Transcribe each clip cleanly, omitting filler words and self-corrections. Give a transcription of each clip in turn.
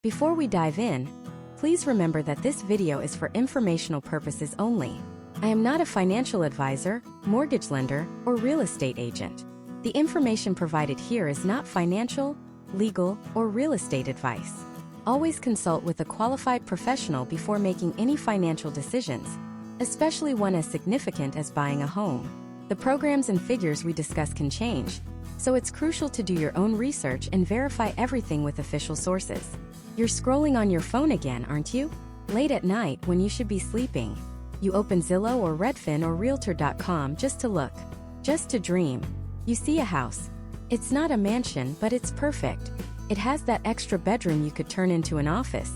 Before we dive in, please remember that this video is for informational purposes only. I am not a financial advisor, mortgage lender, or real estate agent. The information provided here is not financial, legal, or real estate advice. Always consult with a qualified professional before making any financial decisions, especially one as significant as buying a home. The programs and figures we discuss can change, so it's crucial to do your own research and verify everything with official sources. You're scrolling on your phone again, aren't you? Late at night when you should be sleeping. You open Zillow or Redfin or Realtor.com just to look, just to dream. You see a house. It's not a mansion, but it's perfect. It has that extra bedroom you could turn into an office,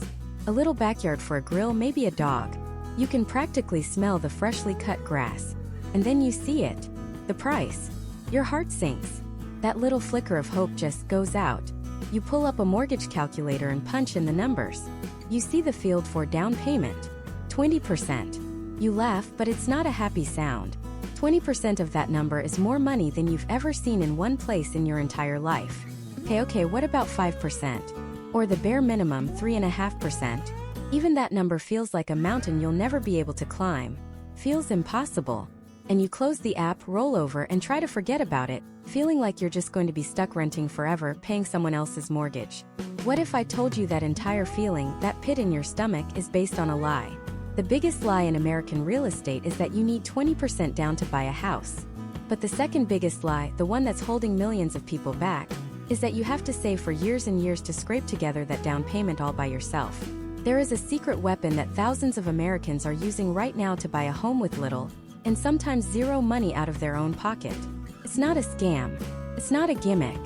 a little backyard for a grill, maybe a dog. You can practically smell the freshly cut grass. And then you see it. The price. Your heart sinks. That little flicker of hope just goes out. You pull up a mortgage calculator and punch in the numbers. You see the field for down payment. 20%. You laugh, but it's not a happy sound. 20% of that number is more money than you've ever seen in one place in your entire life. Okay, what about 5%? Or the bare minimum, 3.5%? Even that number feels like a mountain you'll never be able to climb. Feels impossible. And you close the app, roll over, and try to forget about it, feeling like you're just going to be stuck renting forever, paying someone else's mortgage. What if I told you that entire feeling, that pit in your stomach, is based on a lie? The biggest lie in American real estate is that you need 20% down to buy a house. But the second biggest lie, the one that's holding millions of people back, is that you have to save for years and years to scrape together that down payment all by yourself. There is a secret weapon that thousands of Americans are using right now to buy a home with little, and sometimes zero money out of their own pocket. It's not a scam. It's not a gimmick.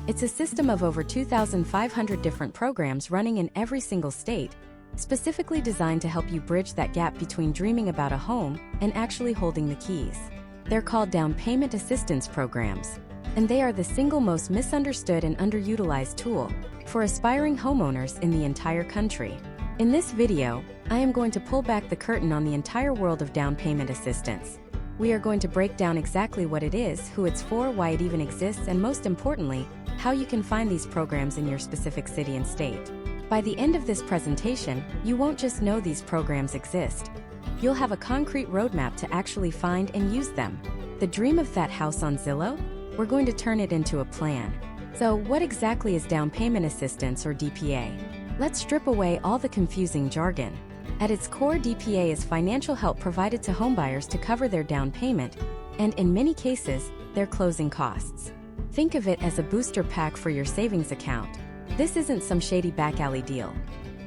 It's a system of over 2,500 different programs running in every single state, specifically designed to help you bridge that gap between dreaming about a home and actually holding the keys. They're called down payment assistance programs, and they are the single most misunderstood and underutilized tool for aspiring homeowners in the entire country. In this video, I am going to pull back the curtain on the entire world of down payment assistance. We are going to break down exactly what it is, who it's for, why it even exists, and most importantly, how you can find these programs in your specific city and state. By the end of this presentation, you won't just know these programs exist. You'll have a concrete roadmap to actually find and use them. The dream of that house on Zillow? We're going to turn it into a plan. So, what exactly is down payment assistance, or DPA? Let's strip away all the confusing jargon. At its core, DPA is financial help provided to homebuyers to cover their down payment, and in many cases, their closing costs. Think of it as a booster pack for your savings account. This isn't some shady back alley deal.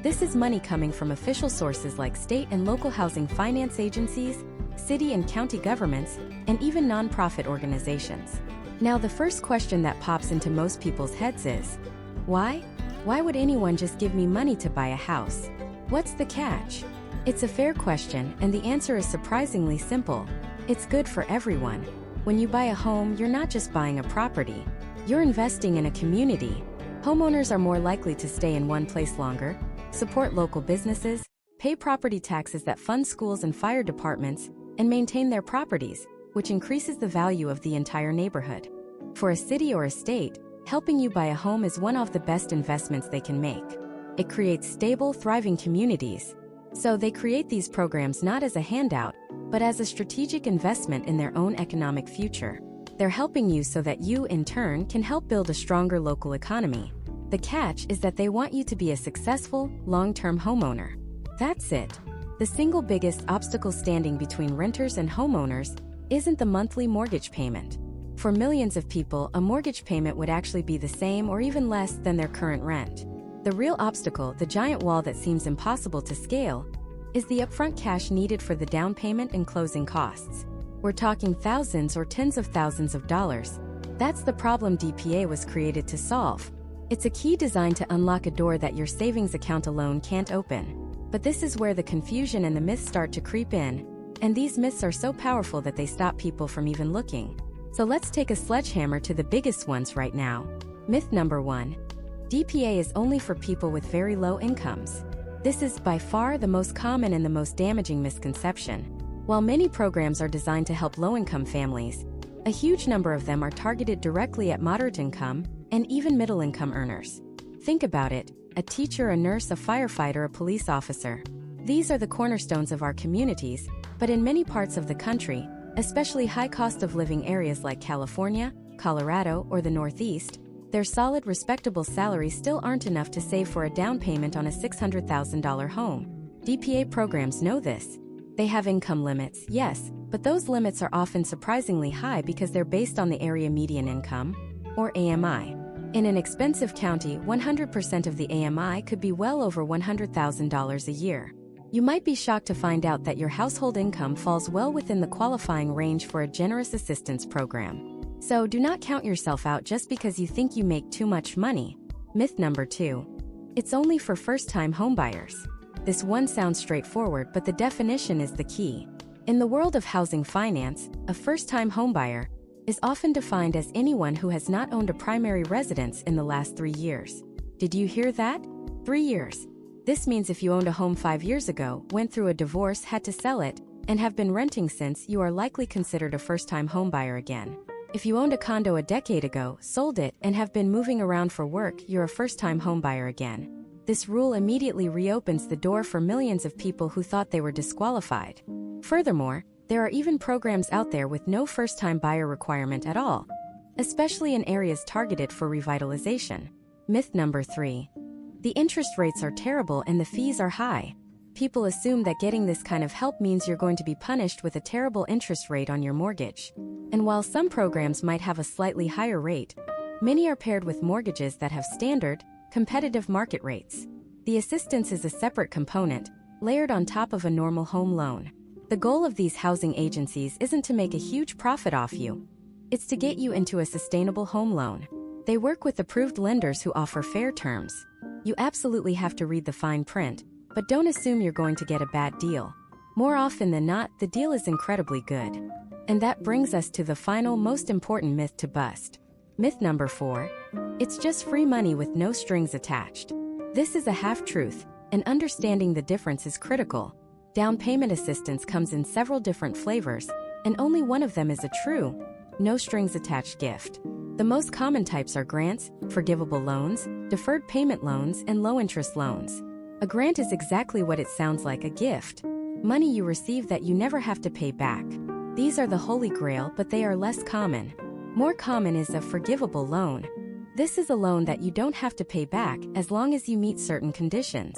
This is money coming from official sources like state and local housing finance agencies, city and county governments, and even nonprofit organizations. Now, the first question that pops into most people's heads is, why? Why would anyone just give me money to buy a house? What's the catch? It's a fair question, and the answer is surprisingly simple. It's good for everyone. When you buy a home, you're not just buying a property. You're investing in a community. Homeowners are more likely to stay in one place longer, support local businesses, pay property taxes that fund schools and fire departments, and maintain their properties, which increases the value of the entire neighborhood. For a city or a state, helping you buy a home is one of the best investments they can make. It creates stable, thriving communities. So they create these programs not as a handout, but as a strategic investment in their own economic future. They're helping you so that you, in turn, can help build a stronger local economy. The catch is that they want you to be a successful, long-term homeowner. That's it. The single biggest obstacle standing between renters and homeowners isn't the monthly mortgage payment. For millions of people, a mortgage payment would actually be the same or even less than their current rent. The real obstacle, the giant wall that seems impossible to scale, is the upfront cash needed for the down payment and closing costs. We're talking thousands or tens of thousands of dollars. That's the problem DPA was created to solve. It's a key designed to unlock a door that your savings account alone can't open. But this is where the confusion and the myths start to creep in, and these myths are so powerful that they stop people from even looking. So let's take a sledgehammer to the biggest ones right now. Myth number 1. DPA is only for people with very low incomes. This is by far the most common and the most damaging misconception. While many programs are designed to help low-income families, a huge number of them are targeted directly at moderate income and even middle-income earners. Think about it. a teacher, a nurse, a firefighter, a police officer. These are the cornerstones of our communities, but in many parts of the country, especially high cost of living areas like California, Colorado, or the Northeast, their solid, respectable salaries still aren't enough to save for a down payment on a $600,000 home. DPA programs know this. They have income limits, yes, but those limits are often surprisingly high because they're based on the area median income, or AMI. In an expensive county, 100% of the AMI could be well over $100,000 a year. You might be shocked to find out that your household income falls well within the qualifying range for a generous assistance program. So do not count yourself out just because you think you make too much money. Myth number 2. It's only for first-time homebuyers. This one sounds straightforward, but the definition is the key. In the world of housing finance, a first-time homebuyer is often defined as anyone who has not owned a primary residence in the last 3 years. Did you hear that? 3 years. This means if you owned a home 5 years ago, went through a divorce, had to sell it, and have been renting since, you are likely considered a first-time homebuyer again. If you owned a condo a decade ago, sold it, and have been moving around for work, you're a first-time homebuyer again. This rule immediately reopens the door for millions of people who thought they were disqualified. Furthermore, there are even programs out there with no first-time buyer requirement at all, especially in areas targeted for revitalization. Myth number 3. The interest rates are terrible and the fees are high. People assume that getting this kind of help means you're going to be punished with a terrible interest rate on your mortgage. And while some programs might have a slightly higher rate, many are paired with mortgages that have standard, competitive market rates. The assistance is a separate component, layered on top of a normal home loan. The goal of these housing agencies isn't to make a huge profit off you. It's to get you into a sustainable home loan. They work with approved lenders who offer fair terms. You absolutely have to read the fine print, but don't assume you're going to get a bad deal. More often than not, the deal is incredibly good. And that brings us to the final, most important myth to bust. Myth number 4. It's just free money with no strings attached. This is a half-truth, and understanding the difference is critical. Down payment assistance comes in several different flavors, and only one of them is a true, no strings attached gift. The most common types are grants, forgivable loans, deferred payment loans, and low-interest loans. A grant is exactly what it sounds like, a gift. Money you receive that you never have to pay back. These are the holy grail, but they are less common. More common is a forgivable loan. This is a loan that you don't have to pay back as long as you meet certain conditions.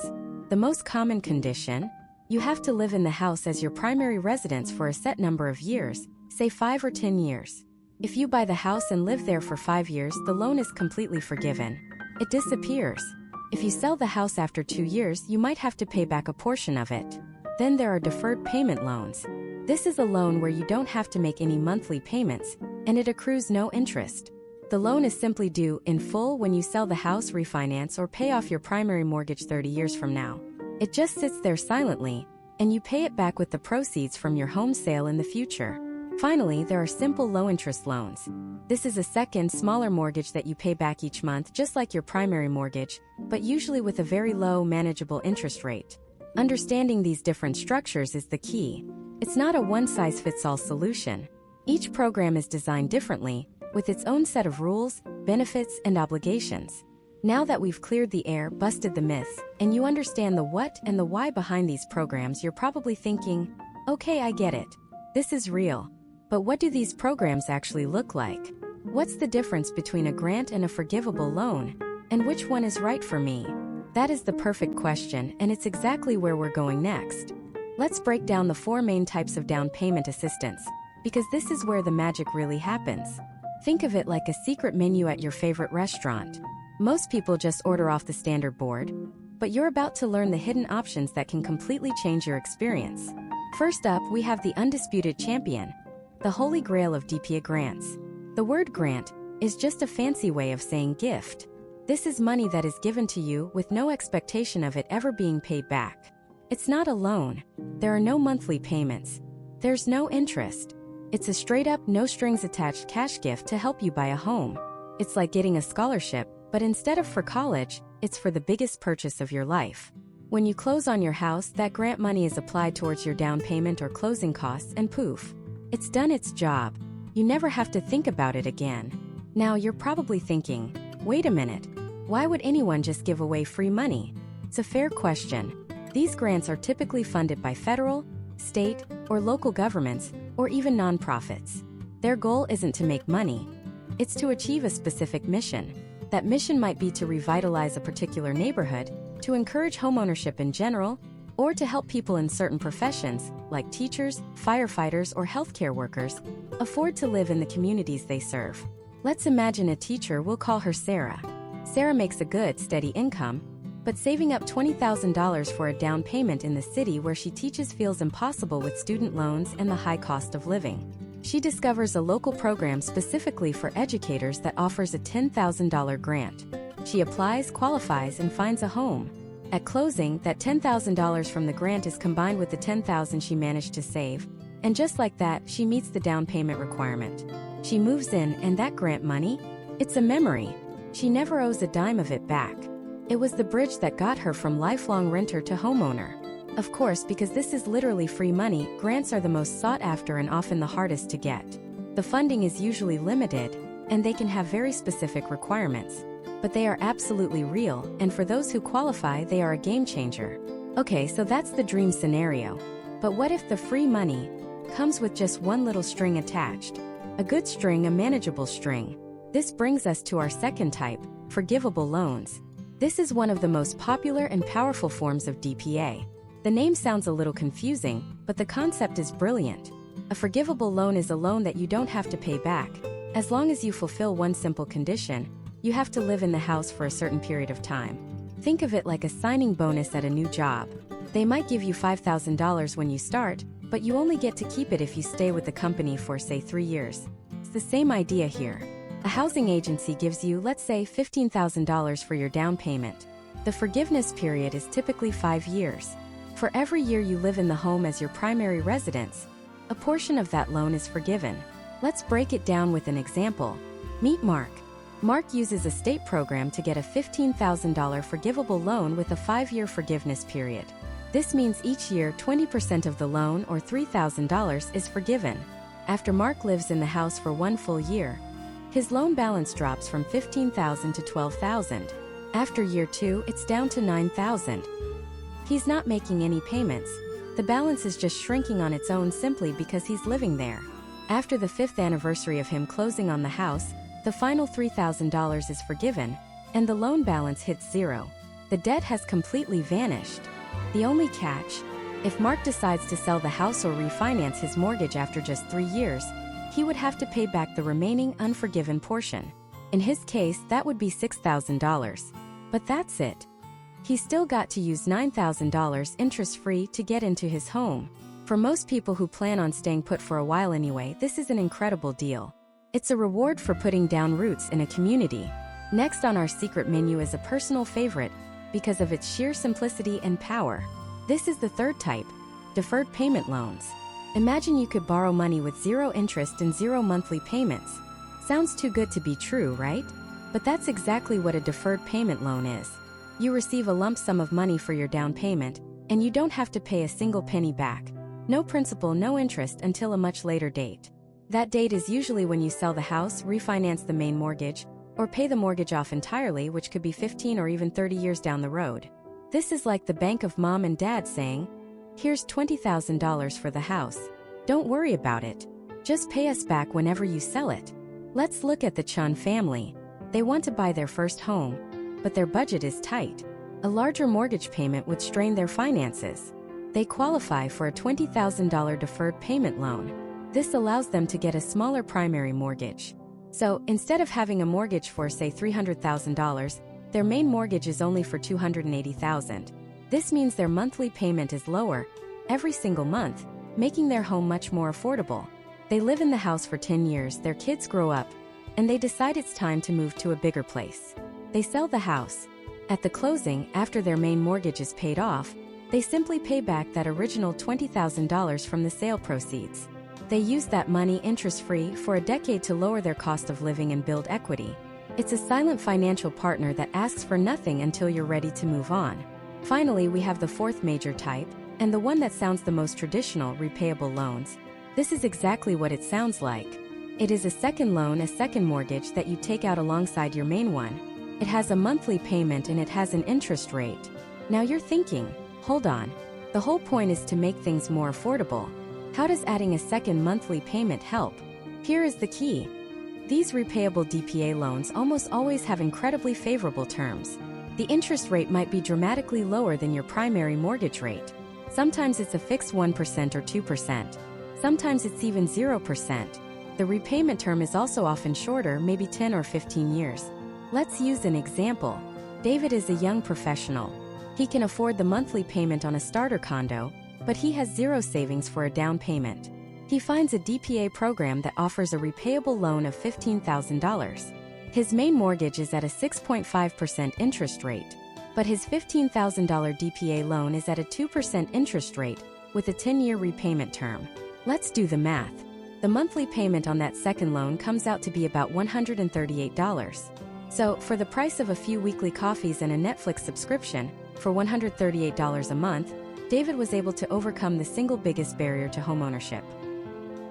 The most common condition: you have to live in the house as your primary residence for a set number of years, say 5 or 10 years. If you buy the house and live there for 5 years, the loan is completely forgiven. It disappears. If you sell the house after 2 years, you might have to pay back a portion of it. Then there are deferred payment loans. This is a loan where you don't have to make any monthly payments, and it accrues no interest. The loan is simply due in full when you sell the house, refinance, or pay off your primary mortgage 30 years from now. It just sits there silently, and you pay it back with the proceeds from your home sale in the future. Finally, there are simple low-interest loans. This is a second, smaller mortgage that you pay back each month just like your primary mortgage, but usually with a very low, manageable interest rate. Understanding these different structures is the key. It's not a one-size-fits-all solution. Each program is designed differently, with its own set of rules, benefits, and obligations. Now that we've cleared the air, busted the myths, and you understand the what and the why behind these programs, you're probably thinking, okay, I get it. This is real. But what do these programs actually look like? What's the difference between a grant and a forgivable loan? And which one is right for me? That is the perfect question, and it's exactly where we're going next. Let's break down the 4 main types of down payment assistance, because this is where the magic really happens. Think of it like a secret menu at your favorite restaurant. Most people just order off the standard board, but you're about to learn the hidden options that can completely change your experience. First up, we have the undisputed champion, the holy grail of DPA grants. The word grant is just a fancy way of saying gift. This is money that is given to you with no expectation of it ever being paid back. It's not a loan. There are no monthly payments. There's no interest. It's a straight-up, no-strings-attached cash gift to help you buy a home. It's like getting a scholarship, but instead of for college, it's for the biggest purchase of your life. When you close on your house, that grant money is applied towards your down payment or closing costs, and poof, it's done its job. You never have to think about it again. Now you're probably thinking, wait a minute, Why would anyone just give away free money? It's a fair question. These grants are typically funded by federal, state, or local governments, or even nonprofits. Their goal isn't to make money. It's to achieve a specific mission. That mission might be to revitalize a particular neighborhood, to encourage homeownership in general, or to help people in certain professions, like teachers, firefighters, or healthcare workers, afford to live in the communities they serve. Let's imagine a teacher. We'll call her Sarah. Sarah makes a good, steady income, but saving up $20,000 for a down payment in the city where she teaches feels impossible with student loans and the high cost of living. She discovers a local program specifically for educators that offers a $10,000 grant. She applies, qualifies, and finds a home. At closing, that $10,000 from the grant is combined with the $10,000 she managed to save, and just like that, she meets the down payment requirement. She moves in, and that grant money? It's a memory. She never owes a dime of it back. It was the bridge that got her from lifelong renter to homeowner. Of course, because this is literally free money, grants are the most sought after and often the hardest to get. The funding is usually limited, and they can have very specific requirements. But they are absolutely real, and for those who qualify, they are a game changer. Okay, so that's the dream scenario. But what if the free money comes with just one little string attached? A good string, a manageable string. This brings us to our second type, forgivable loans. This is one of the most popular and powerful forms of DPA. The name sounds a little confusing, but the concept is brilliant. A forgivable loan is a loan that you don't have to pay back. As long as you fulfill one simple condition, you have to live in the house for a certain period of time. Think of it like a signing bonus at a new job. They might give you $5,000 when you start, but you only get to keep it if you stay with the company for, say, 3 years. It's the same idea here. A housing agency gives you, let's say, $15,000 for your down payment. The forgiveness period is typically 5 years. For every year you live in the home as your primary residence, a portion of that loan is forgiven. Let's break it down with an example. Meet Mark. Mark uses a state program to get a $15,000 forgivable loan with a 5-year forgiveness period. This means each year 20% of the loan, or $3,000, is forgiven. After Mark lives in the house for 1 full year, his loan balance drops from $15,000 to $12,000. After year 2, it's down to $9,000. He's not making any payments. The balance is just shrinking on its own simply because he's living there. After the 5th anniversary of him closing on the house, the final $3,000 is forgiven, and the loan balance hits 0. The debt has completely vanished. The only catch: if Mark decides to sell the house or refinance his mortgage after just 3 years, he would have to pay back the remaining unforgiven portion. In his case, that would be $6,000. But that's it. He still got to use $9,000 interest-free to get into his home. For most people who plan on staying put for a while anyway, this is an incredible deal. It's a reward for putting down roots in a community. Next on our secret menu is a personal favorite because of its sheer simplicity and power. This is the third type, deferred payment loans. Imagine you could borrow money with 0 interest and 0 monthly payments. Sounds too good to be true, right? But that's exactly what a deferred payment loan is. You receive a lump sum of money for your down payment, and you don't have to pay a single penny back. No principal, no interest until a much later date. That date is usually when you sell the house, refinance the main mortgage, or pay the mortgage off entirely, which could be 15 or even 30 years down the road. This is like the bank of mom and dad saying, "Here's $20,000 for the house. Don't worry about it. Just pay us back whenever you sell it." Let's look at the Chun family. They want to buy their first home, but their budget is tight. A larger mortgage payment would strain their finances. They qualify for a $20,000 deferred payment loan. This allows them to get a smaller primary mortgage. So, instead of having a mortgage for, say, $300,000, their main mortgage is only for $280,000. This means their monthly payment is lower every single month, making their home much more affordable. They live in the house for 10 years, their kids grow up, and they decide it's time to move to a bigger place. They sell the house. At the closing, after their main mortgage is paid off, they simply pay back that original $20,000 from the sale proceeds. They use that money interest-free for a decade to lower their cost of living and build equity. It's a silent financial partner that asks for nothing until you're ready to move on. Finally, we have the fourth major type, and the one that sounds the most traditional, repayable loans. This is exactly what it sounds like. It is a second loan, a second mortgage that you take out alongside your main one. It has a monthly payment and it has an interest rate. Now you're thinking, hold on. The whole point is to make things more affordable. How does adding a second monthly payment help? Here is the key. These repayable DPA loans almost always have incredibly favorable terms. The interest rate might be dramatically lower than your primary mortgage rate. Sometimes it's a fixed 1% or 2%. Sometimes it's even 0%. The repayment term is also often shorter, maybe 10 or 15 years. Let's use an example. David is a young professional. He can afford the monthly payment on a starter condo, but he has zero savings for a down payment. He finds a DPA program that offers a repayable loan of $15,000. His main mortgage is at a 6.5% interest rate, but his $15,000 DPA loan is at a 2% interest rate with a 10-year repayment term. Let's do the math. The monthly payment on that second loan comes out to be about $138. So, for the price of a few weekly coffees and a Netflix subscription, for $138 a month, David was able to overcome the single biggest barrier to homeownership.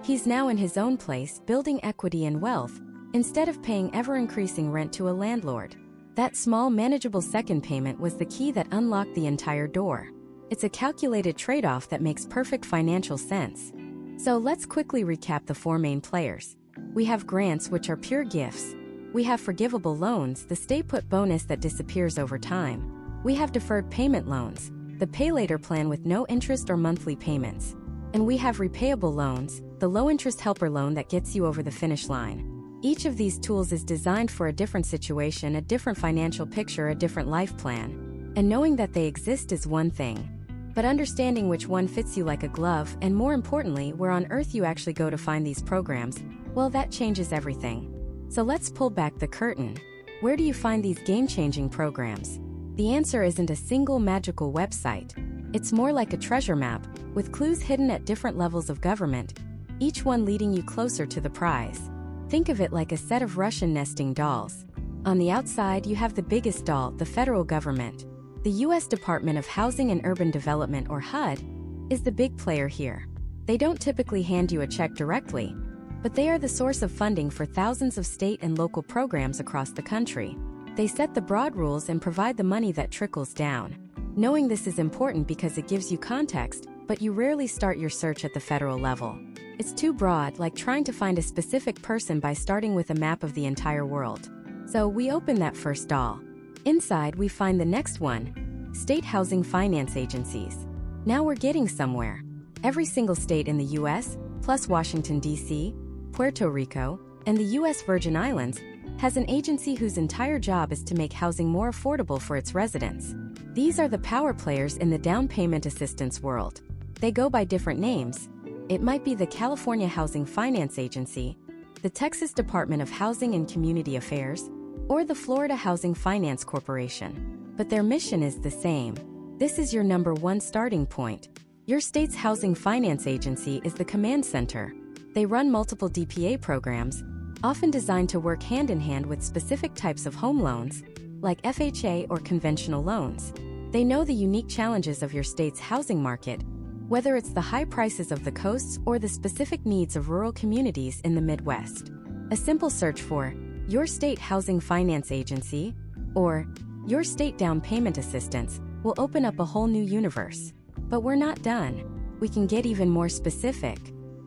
He's now in his own place, building equity and wealth, instead of paying ever-increasing rent to a landlord. That small, manageable second payment was the key that unlocked the entire door. It's a calculated trade-off that makes perfect financial sense. So let's quickly recap the four main players. We have grants, which are pure gifts. We have forgivable loans, the stay-put bonus that disappears over time. We have deferred payment loans, the pay-later plan with no interest or monthly payments. And we have repayable loans, the low-interest helper loan that gets you over the finish line. Each of these tools is designed for a different situation, a different financial picture, a different life plan. And knowing that they exist is one thing. But understanding which one fits you like a glove, and more importantly, where on earth you actually go to find these programs, well, that changes everything. So let's pull back the curtain. Where do you find these game-changing programs? The answer isn't a single magical website. It's more like a treasure map, with clues hidden at different levels of government, each one leading you closer to the prize. Think of it like a set of Russian nesting dolls. On the outside, you have the biggest doll, the federal government. The U.S. Department of Housing and Urban Development, or HUD, is the big player here. They don't typically hand you a check directly, but they are the source of funding for thousands of state and local programs across the country. They set the broad rules and provide the money that trickles down. Knowing this is important because it gives you context, but you rarely start your search at the federal level. It's too broad, like trying to find a specific person by starting with a map of the entire world. So we open that first doll. Inside, we find the next one: state housing finance agencies. Now we're getting somewhere. Every single state in the U.S., plus Washington, D.C., Puerto Rico, and the U.S. Virgin Islands, has an agency whose entire job is to make housing more affordable for its residents. These are the power players in the down payment assistance world. They go by different names. It might be the California Housing Finance Agency, the Texas Department of Housing and Community Affairs, or the Florida Housing Finance Corporation. But their mission is the same. This is your number one starting point. Your state's housing finance agency is the command center. They run multiple DPA programs, often designed to work hand-in-hand with specific types of home loans, like FHA or conventional loans. They know the unique challenges of your state's housing market, whether it's the high prices of the coasts or the specific needs of rural communities in the Midwest. A simple search for "Your State Housing Finance Agency" or "Your State Down Payment Assistance" will open up a whole new universe. But we're not done. We can get even more specific.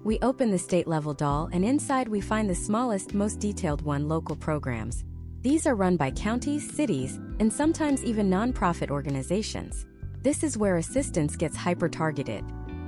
We open the state-level doll, and inside we find the smallest, most detailed one: local programs. These are run by counties, cities, and sometimes even nonprofit organizations. This is where assistance gets hyper-targeted.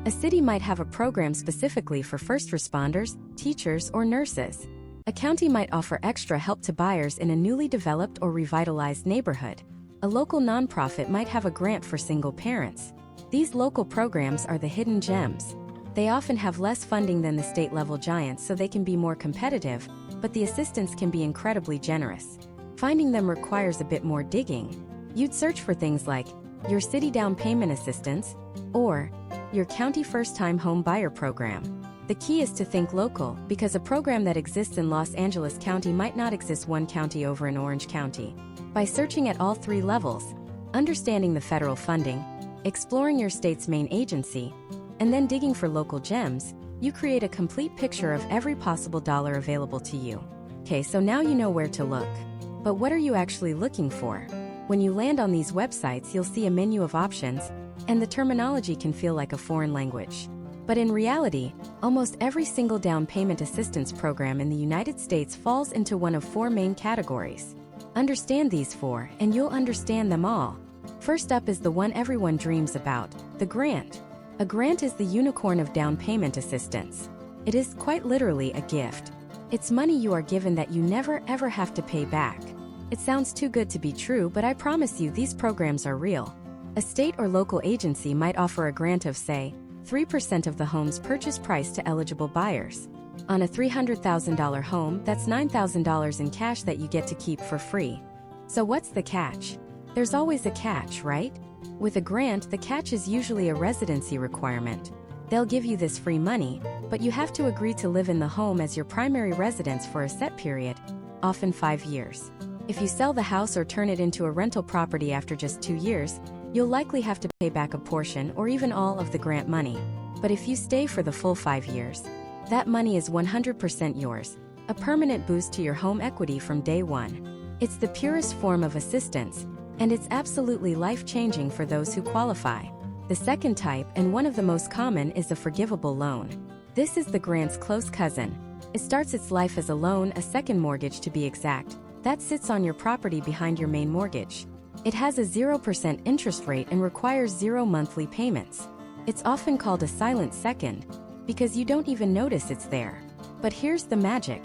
A city might have a program specifically for first responders, teachers, or nurses. A county might offer extra help to buyers in a newly developed or revitalized neighborhood. A local nonprofit might have a grant for single parents. These local programs are the hidden gems. They often have less funding than the state-level giants, so they can be more competitive, but the assistance can be incredibly generous. Finding them requires a bit more digging. You'd search for things like "Your City Down Payment Assistance" or "Your County First-Time Home Buyer Program." The key is to think local, because a program that exists in Los Angeles County might not exist one county over in Orange County. By searching at all three levels, understanding the federal funding, exploring your state's main agency, and then digging for local gems, you create a complete picture of every possible dollar available to you. Okay, so now you know where to look. But what are you actually looking for? When you land on these websites, you'll see a menu of options, and the terminology can feel like a foreign language. But in reality, almost every single down payment assistance program in the United States falls into one of four main categories. Understand these four, and you'll understand them all. First up is the one everyone dreams about, the grant. A grant is the unicorn of down payment assistance. It is quite literally a gift. It's money you are given that you never ever have to pay back. It sounds too good to be true, but I promise you these programs are real. A state or local agency might offer a grant of, say, 3% of the home's purchase price to eligible buyers. On a $300,000 home, that's $9,000 in cash that you get to keep for free. So what's the catch? There's always a catch, right? With a grant, the catch is usually a residency requirement. They'll give you this free money, but you have to agree to live in the home as your primary residence for a set period, often 5 years. If you sell the house or turn it into a rental property after just 2 years, you'll likely have to pay back a portion or even all of the grant money. But if you stay for the full 5 years, that money is 100% yours, a permanent boost to your home equity from day one. It's the purest form of assistance, and it's absolutely life-changing for those who qualify. The second type, and one of the most common, is a forgivable loan. This is the grant's close cousin. It starts its life as a loan, a second mortgage to be exact, that sits on your property behind your main mortgage. It has a 0% interest rate and requires 0 monthly payments. It's often called a silent second, because you don't even notice it's there. But here's the magic.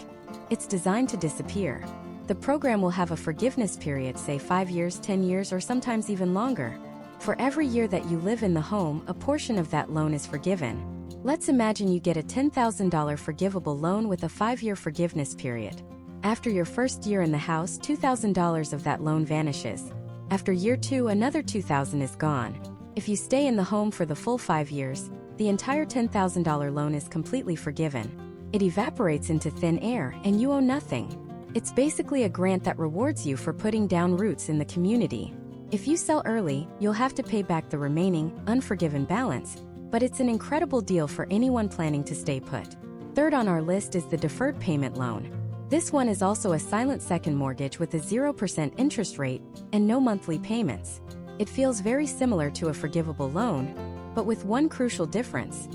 It's designed to disappear. The program will have a forgiveness period, say 5 years, 10 years, or sometimes even longer. For every year that you live in the home, a portion of that loan is forgiven. Let's imagine you get a $10,000 forgivable loan with a 5-year forgiveness period. After your first year in the house, $2,000 of that loan vanishes. After year 2, another $2,000 is gone. If you stay in the home for the full 5 years, the entire $10,000 loan is completely forgiven. It evaporates into thin air, and you owe nothing. It's basically a grant that rewards you for putting down roots in the community. If you sell early, you'll have to pay back the remaining, unforgiven balance, but it's an incredible deal for anyone planning to stay put. Third on our list is the deferred payment loan. This one is also a silent second mortgage with a 0% interest rate and no monthly payments. It feels very similar to a forgivable loan, but with one crucial difference.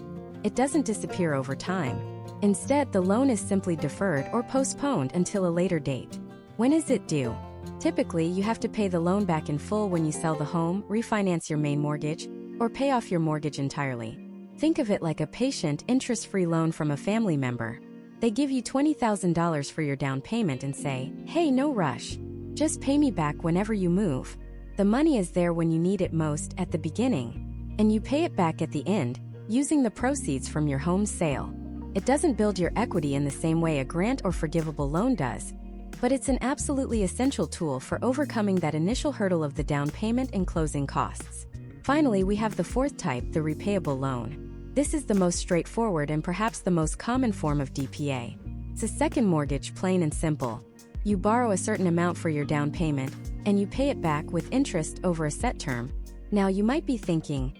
It doesn't disappear over time. Instead, the loan is simply deferred or postponed until a later date. When is it due? Typically, you have to pay the loan back in full when you sell the home, refinance your main mortgage, or pay off your mortgage entirely. Think of it like a patient, interest-free loan from a family member. They give you $20,000 for your down payment and say, "Hey, no rush. Just pay me back whenever you move." The money is there when you need it most, at the beginning, and you pay it back at the end, using the proceeds from your home sale. It doesn't build your equity in the same way a grant or forgivable loan does, but it's an absolutely essential tool for overcoming that initial hurdle of the down payment and closing costs. Finally, we have the fourth type, the repayable loan. This is the most straightforward and perhaps the most common form of DPA. It's a second mortgage, plain and simple. You borrow a certain amount for your down payment, and you pay it back with interest over a set term. Now you might be thinking,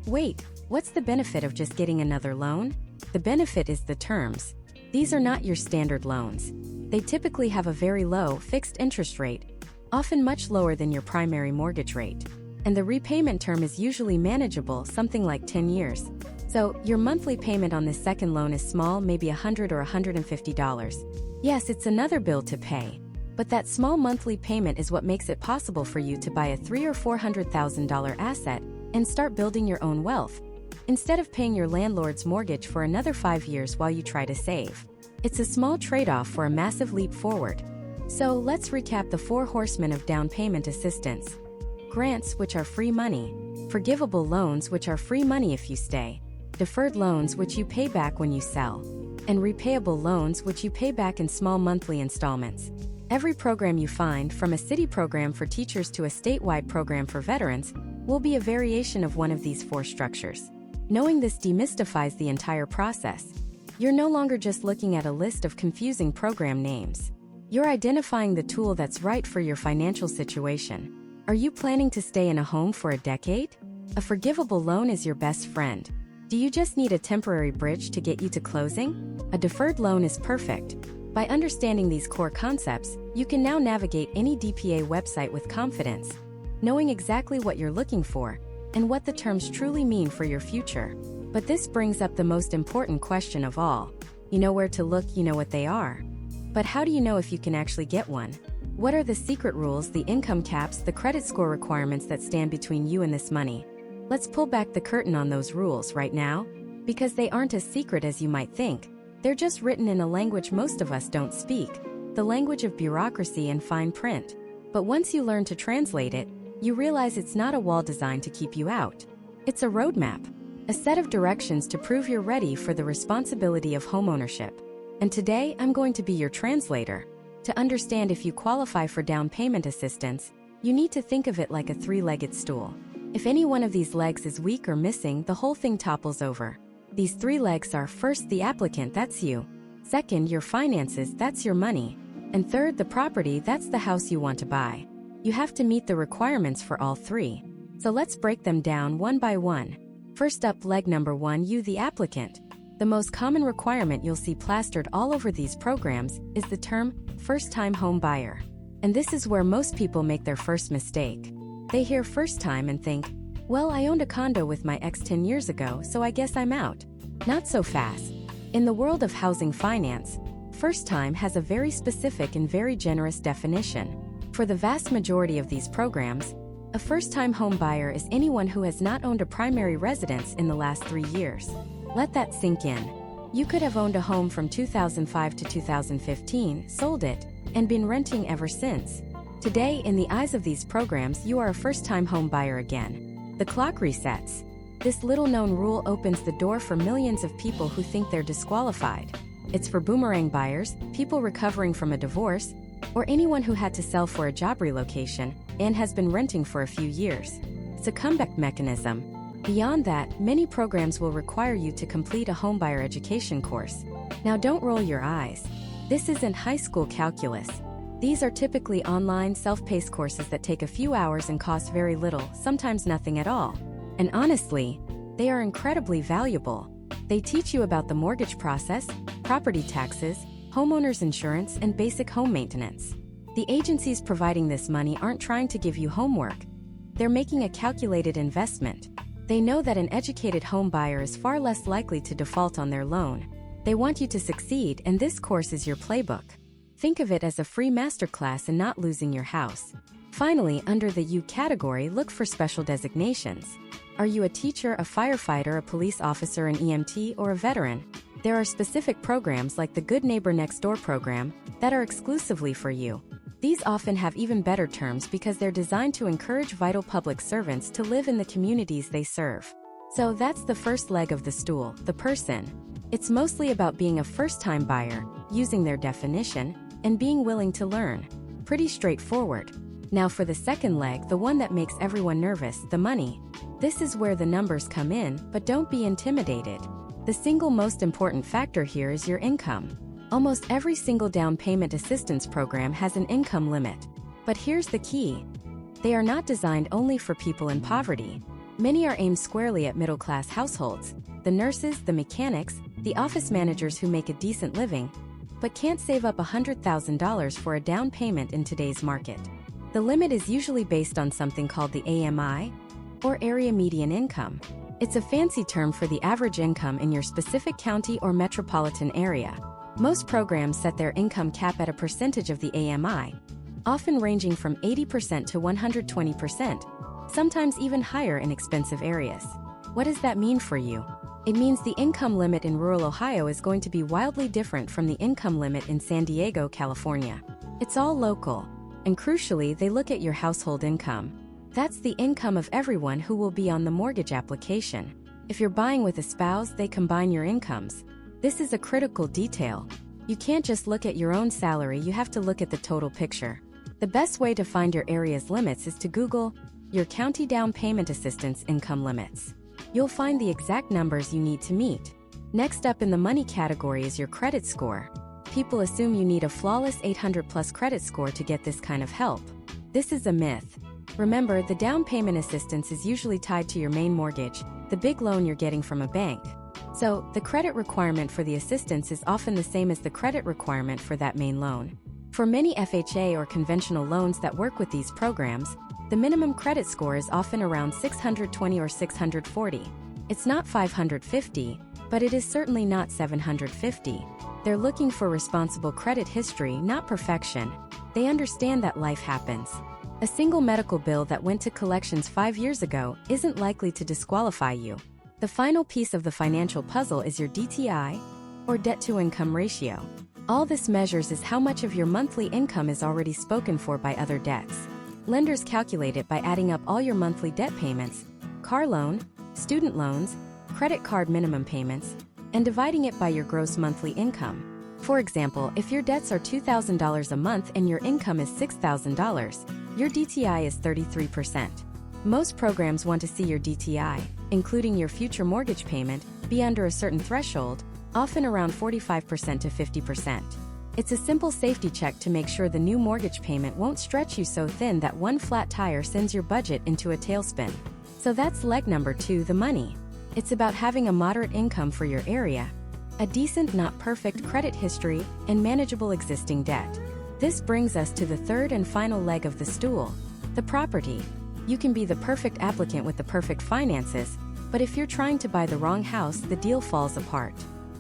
wait, what's the benefit of just getting another loan? The benefit is the terms. These are not your standard loans. They typically have a very low, fixed interest rate, often much lower than your primary mortgage rate. And the repayment term is usually manageable, something like 10 years. So, your monthly payment on this second loan is small, maybe $100 or $150. Yes, it's another bill to pay. But that small monthly payment is what makes it possible for you to buy a $300,000 or $400,000 asset and start building your own wealth, instead of paying your landlord's mortgage for another 5 years while you try to save. It's a small trade-off for a massive leap forward. So, let's recap the 4 horsemen of down payment assistance. Grants, which are free money. Forgivable loans, which are free money if you stay. Deferred loans, which you pay back when you sell. And repayable loans, which you pay back in small monthly installments. Every program you find, from a city program for teachers to a statewide program for veterans, will be a variation of one of these 4 structures. Knowing this demystifies the entire process. You're no longer just looking at a list of confusing program names. You're identifying the tool that's right for your financial situation. Are you planning to stay in a home for a decade? A forgivable loan is your best friend. Do you just need a temporary bridge to get you to closing? A deferred loan is perfect. By understanding these core concepts, you can now navigate any DPA website with confidence, knowing exactly what you're looking for and what the terms truly mean for your future. But this brings up the most important question of all. You know where to look, you know what they are. But how do you know if you can actually get one? What are the secret rules, the income caps, the credit score requirements that stand between you and this money? Let's pull back the curtain on those rules right now, because they aren't as secret as you might think. They're just written in a language most of us don't speak, the language of bureaucracy and fine print. But once you learn to translate it, you realize it's not a wall designed to keep you out. It's a roadmap, a set of directions to prove you're ready for the responsibility of homeownership. And today, I'm going to be your translator. To understand if you qualify for down payment assistance, you need to think of it like a three-legged stool. If any one of these legs is weak or missing, the whole thing topples over. These three legs are: first, the applicant, that's you; second, your finances, that's your money; and third, the property, that's the house you want to buy. You have to meet the requirements for all three. So let's break them down one by one. First up, leg number one, you, the applicant. The most common requirement you'll see plastered all over these programs is the term first-time home buyer. And this is where most people make their first mistake. They hear first time and think, well, I owned a condo with my ex 10 years ago, so I guess I'm out. Not so fast. In the world of housing finance, first time has a very specific and very generous definition. For the vast majority of these programs, a first-time home buyer is anyone who has not owned a primary residence in the last 3 years. Let that sink in. You could have owned a home from 2005 to 2015, sold it, and been renting ever since. Today, in the eyes of these programs, you are a first-time home buyer again. The clock resets. This little-known rule opens the door for millions of people who think they're disqualified. It's for boomerang buyers, people recovering from a divorce, or anyone who had to sell for a job relocation and has been renting for a few years. It's a comeback mechanism. Beyond that, many programs will require you to complete a homebuyer education course. Now, don't roll your eyes. This isn't high school calculus. These are typically online, self-paced courses that take a few hours and cost very little, sometimes nothing at all. And honestly, they are incredibly valuable. They teach you about the mortgage process, property taxes, homeowners insurance, and basic home maintenance. The agencies providing this money aren't trying to give you homework. They're making a calculated investment. They know that an educated home buyer is far less likely to default on their loan. They want you to succeed, and this course is your playbook. Think of it as a free masterclass in not losing your house. Finally, under the U category, look for special designations. Are you a teacher, a firefighter, a police officer, an EMT, or a veteran? There are specific programs like the Good Neighbor Next Door program that are exclusively for you. These often have even better terms because they're designed to encourage vital public servants to live in the communities they serve. So that's the first leg of the stool, the person. It's mostly about being a first-time buyer, using their definition, and being willing to learn. Pretty straightforward. Now for the second leg, the one that makes everyone nervous, the money. This is where the numbers come in, but don't be intimidated. The single most important factor here is your income. Almost every single down payment assistance program has an income limit. But here's the key. They are not designed only for people in poverty. Many are aimed squarely at middle-class households, the nurses, the mechanics, the office managers who make a decent living, but can't save up $100,000 for a down payment in today's market. The limit is usually based on something called the AMI, or Area Median Income. It's a fancy term for the average income in your specific county or metropolitan area. Most programs set their income cap at a percentage of the AMI, often ranging from 80% to 120%, sometimes even higher in expensive areas. What does that mean for you? It means the income limit in rural Ohio is going to be wildly different from the income limit in San Diego, California. It's all local. And crucially, they look at your household income. That's the income of everyone who will be on the mortgage application. If you're buying with a spouse, they combine your incomes. This is a critical detail. You can't just look at your own salary, you have to look at the total picture. The best way to find your area's limits is to Google your county down payment assistance income limits. You'll find the exact numbers you need to meet. Next up in the money category is your credit score. People assume you need a flawless 800+ credit score to get this kind of help. This is a myth. Remember, the down payment assistance is usually tied to your main mortgage, the big loan you're getting from a bank. So, the credit requirement for the assistance is often the same as the credit requirement for that main loan. For many FHA or conventional loans that work with these programs, the minimum credit score is often around 620 or 640. It's not 550, but it is certainly not 750. They're looking for responsible credit history, not perfection. They understand that life happens. A single medical bill that went to collections 5 years ago isn't likely to disqualify you. The final piece of the financial puzzle is your DTI, or debt-to-income ratio. All this measures is how much of your monthly income is already spoken for by other debts. Lenders calculate it by adding up all your monthly debt payments, car loan, student loans, credit card minimum payments, and dividing it by your gross monthly income. For example, if your debts are $2,000 a month and your income is $6,000, your DTI is 33%. Most programs want to see your DTI, including your future mortgage payment, be under a certain threshold, often around 45% to 50%. It's a simple safety check to make sure the new mortgage payment won't stretch you so thin that one flat tire sends your budget into a tailspin. So that's leg number 2, the money. It's about having a moderate income for your area, a decent, not perfect credit history, and manageable existing debt. This brings us to the third and final leg of the stool, the property. You can be the perfect applicant with the perfect finances, but if you're trying to buy the wrong house, the deal falls apart.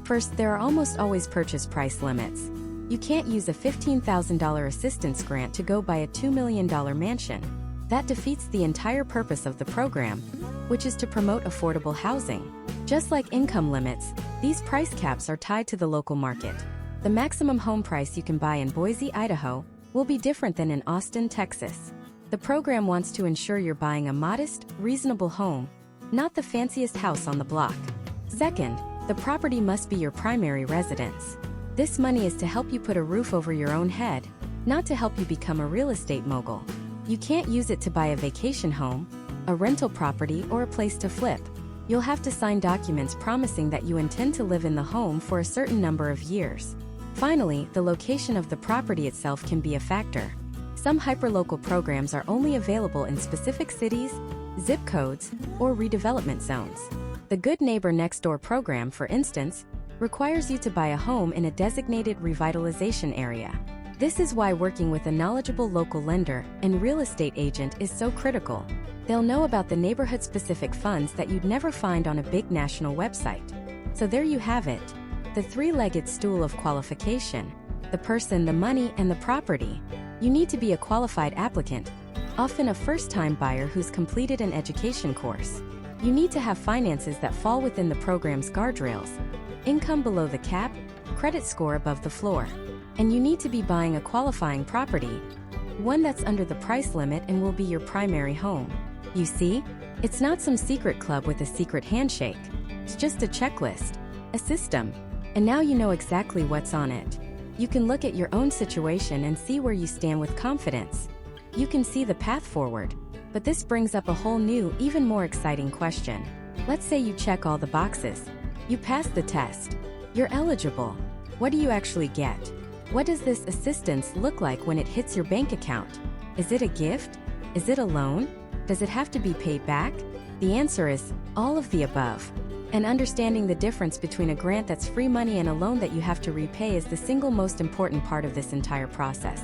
First, there are almost always purchase price limits. You can't use a $15,000 assistance grant to go buy a $2 million mansion. That defeats the entire purpose of the program, which is to promote affordable housing. Just like income limits, these price caps are tied to the local market. The maximum home price you can buy in Boise, Idaho, will be different than in Austin, Texas. The program wants to ensure you're buying a modest, reasonable home, not the fanciest house on the block. Second, the property must be your primary residence. This money is to help you put a roof over your own head, not to help you become a real estate mogul. You can't use it to buy a vacation home, a rental property, or a place to flip. You'll have to sign documents promising that you intend to live in the home for a certain number of years. Finally, the location of the property itself can be a factor. Some hyperlocal programs are only available in specific cities, zip codes, or redevelopment zones. The Good Neighbor Next Door program, for instance, requires you to buy a home in a designated revitalization area. This is why working with a knowledgeable local lender and real estate agent is so critical. They'll know about the neighborhood-specific funds that you'd never find on a big national website. So there you have it, the three-legged stool of qualification: the person, the money, and the property. You need to be a qualified applicant, often a first-time buyer who's completed an education course. You need to have finances that fall within the program's guardrails, income below the cap, credit score above the floor. And you need to be buying a qualifying property, one that's under the price limit and will be your primary home. You see, it's not some secret club with a secret handshake. It's just a checklist, a system, and now you know exactly what's on it. You can look at your own situation and see where you stand with confidence. You can see the path forward. But this brings up a whole new, even more exciting question. Let's say you check all the boxes. You pass the test. You're eligible. What do you actually get? What does this assistance look like when it hits your bank account? Is it a gift? Is it a loan? Does it have to be paid back? The answer is all of the above. And understanding the difference between a grant that's free money and a loan that you have to repay is the single most important part of this entire process.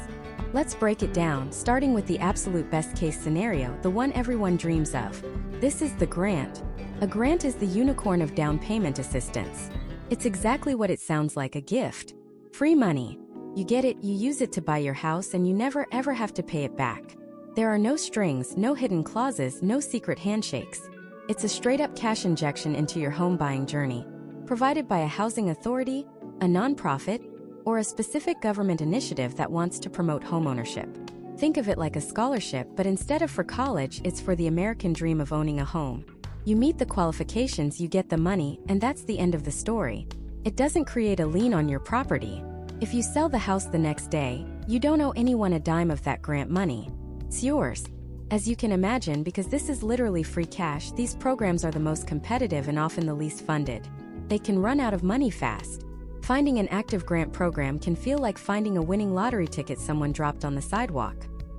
Let's break it down, starting with the absolute best-case scenario, the one everyone dreams of. This is the grant. A grant is the unicorn of down payment assistance. It's exactly what it sounds like, a gift. Free money. You get it, you use it to buy your house, and you never ever have to pay it back. There are no strings, no hidden clauses, no secret handshakes. It's a straight-up cash injection into your home buying journey, provided by a housing authority, a nonprofit, or a specific government initiative that wants to promote homeownership. Think of it like a scholarship, but instead of for college, it's for the American dream of owning a home. You meet the qualifications, you get the money, and that's the end of the story. It doesn't create a lien on your property. If you sell the house the next day, you don't owe anyone a dime of that grant money. It's yours. As you can imagine, because this is literally free cash, these programs are the most competitive and often the least funded. They can run out of money fast. Finding an active grant program can feel like finding a winning lottery ticket someone dropped on the sidewalk.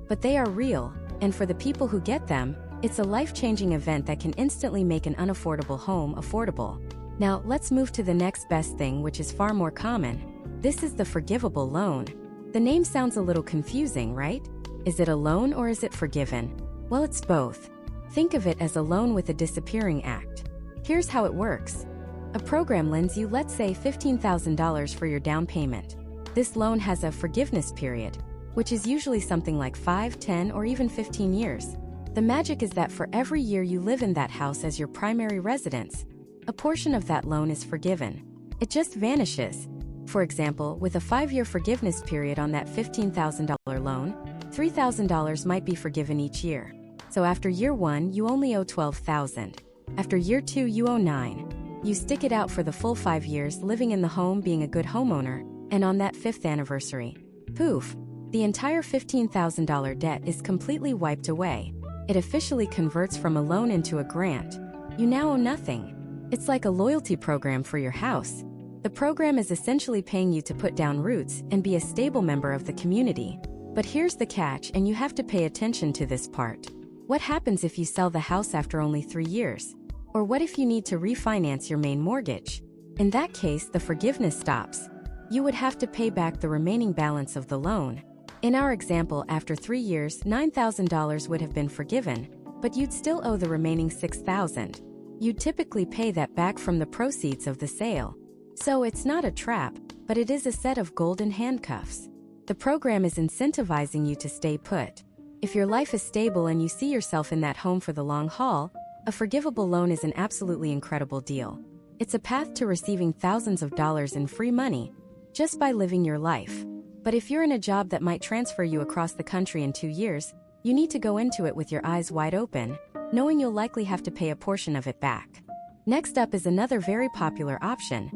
But they are real, and for the people who get them, it's a life-changing event that can instantly make an unaffordable home affordable. Now, let's move to the next best thing, which is far more common. This is the forgivable loan. The name sounds a little confusing, right? Is it a loan or is it forgiven? Well, it's both. Think of it as a loan with a disappearing act. Here's how it works. A program lends you, let's say, $15,000 for your down payment. This loan has a forgiveness period, which is usually something like 5, 10, or even 15 years. The magic is that for every year you live in that house as your primary residence, a portion of that loan is forgiven. It just vanishes. For example, with a 5-year forgiveness period on that $15,000 loan, $3,000 might be forgiven each year. So after year 1, you only owe $12,000. After year 2, you owe $9,000. You stick it out for the full 5 years, living in the home, being a good homeowner, and on that 5th anniversary, poof, the entire $15,000 debt is completely wiped away. It officially converts from a loan into a grant. You now owe nothing. It's like a loyalty program for your house. The program is essentially paying you to put down roots and be a stable member of the community. But here's the catch, and you have to pay attention to this part. What happens if you sell the house after only 3 years? Or what if you need to refinance your main mortgage? In that case, the forgiveness stops. You would have to pay back the remaining balance of the loan. In our example, after 3 years, $9,000 would have been forgiven, but you'd still owe the remaining $6,000. You'd typically pay that back from the proceeds of the sale. So it's not a trap, but it is a set of golden handcuffs. The program is incentivizing you to stay put. If your life is stable and you see yourself in that home for the long haul, a forgivable loan is an absolutely incredible deal. It's a path to receiving thousands of dollars in free money just by living your life. But if you're in a job that might transfer you across the country in 2 years, you need to go into it with your eyes wide open, knowing you'll likely have to pay a portion of it back. Next up is another very popular option,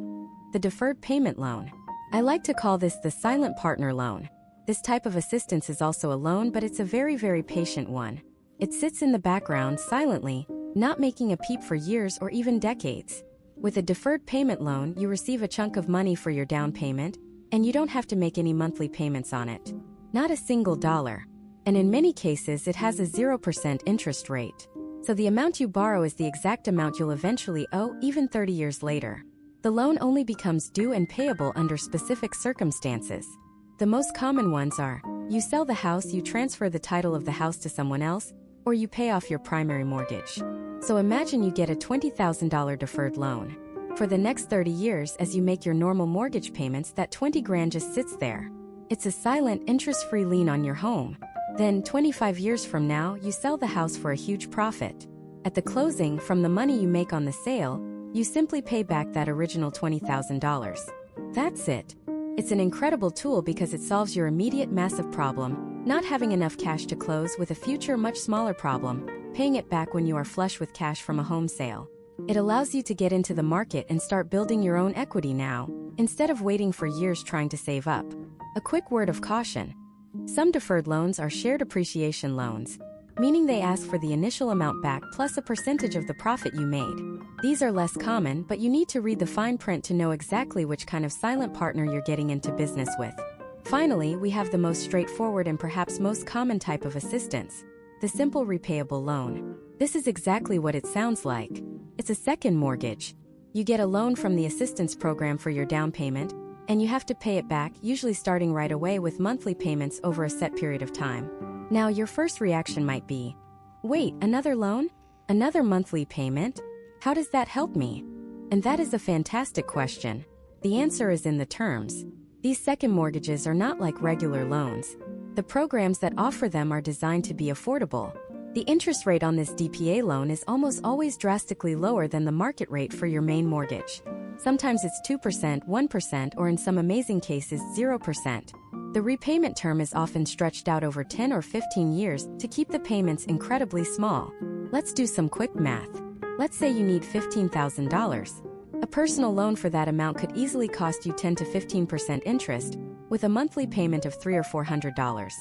the deferred payment loan. I like to call this the silent partner loan. This type of assistance is also a loan, but it's a very, very patient one. It sits in the background silently, not making a peep for years or even decades. With a deferred payment loan, you receive a chunk of money for your down payment, and you don't have to make any monthly payments on it. Not a single dollar. And in many cases, it has a 0% interest rate. So the amount you borrow is the exact amount you'll eventually owe, even 30 years later. The loan only becomes due and payable under specific circumstances. The most common ones are, you sell the house, you transfer the title of the house to someone else, or you pay off your primary mortgage. So imagine you get a $20,000 deferred loan. For the next 30 years, as you make your normal mortgage payments, that 20 grand just sits there. It's a silent, interest-free lien on your home. Then, 25 years from now, you sell the house for a huge profit. At the closing, from the money you make on the sale, you simply pay back that original $20,000. That's it. It's an incredible tool because it solves your immediate massive problem, not having enough cash to close, with a future much smaller problem, paying it back when you are flush with cash from a home sale. It allows you to get into the market and start building your own equity now, instead of waiting for years trying to save up. A quick word of caution. Some deferred loans are shared appreciation loans, meaning they ask for the initial amount back plus a percentage of the profit you made. These are less common, but you need to read the fine print to know exactly which kind of silent partner you're getting into business with. Finally, we have the most straightforward and perhaps most common type of assistance, the simple repayable loan. This is exactly what it sounds like. It's a second mortgage. You get a loan from the assistance program for your down payment, and you have to pay it back, usually starting right away with monthly payments over a set period of time. Now, your first reaction might be, wait, another loan? Another monthly payment? How does that help me? And that is a fantastic question. The answer is in the terms. These second mortgages are not like regular loans. The programs that offer them are designed to be affordable. The interest rate on this DPA loan is almost always drastically lower than the market rate for your main mortgage. Sometimes it's 2%, 1%, or in some amazing cases, 0%. The repayment term is often stretched out over 10 or 15 years to keep the payments incredibly small. Let's do some quick math. Let's say you need $15,000. A personal loan for that amount could easily cost you 10 to 15% interest, with a monthly payment of $300 or $400.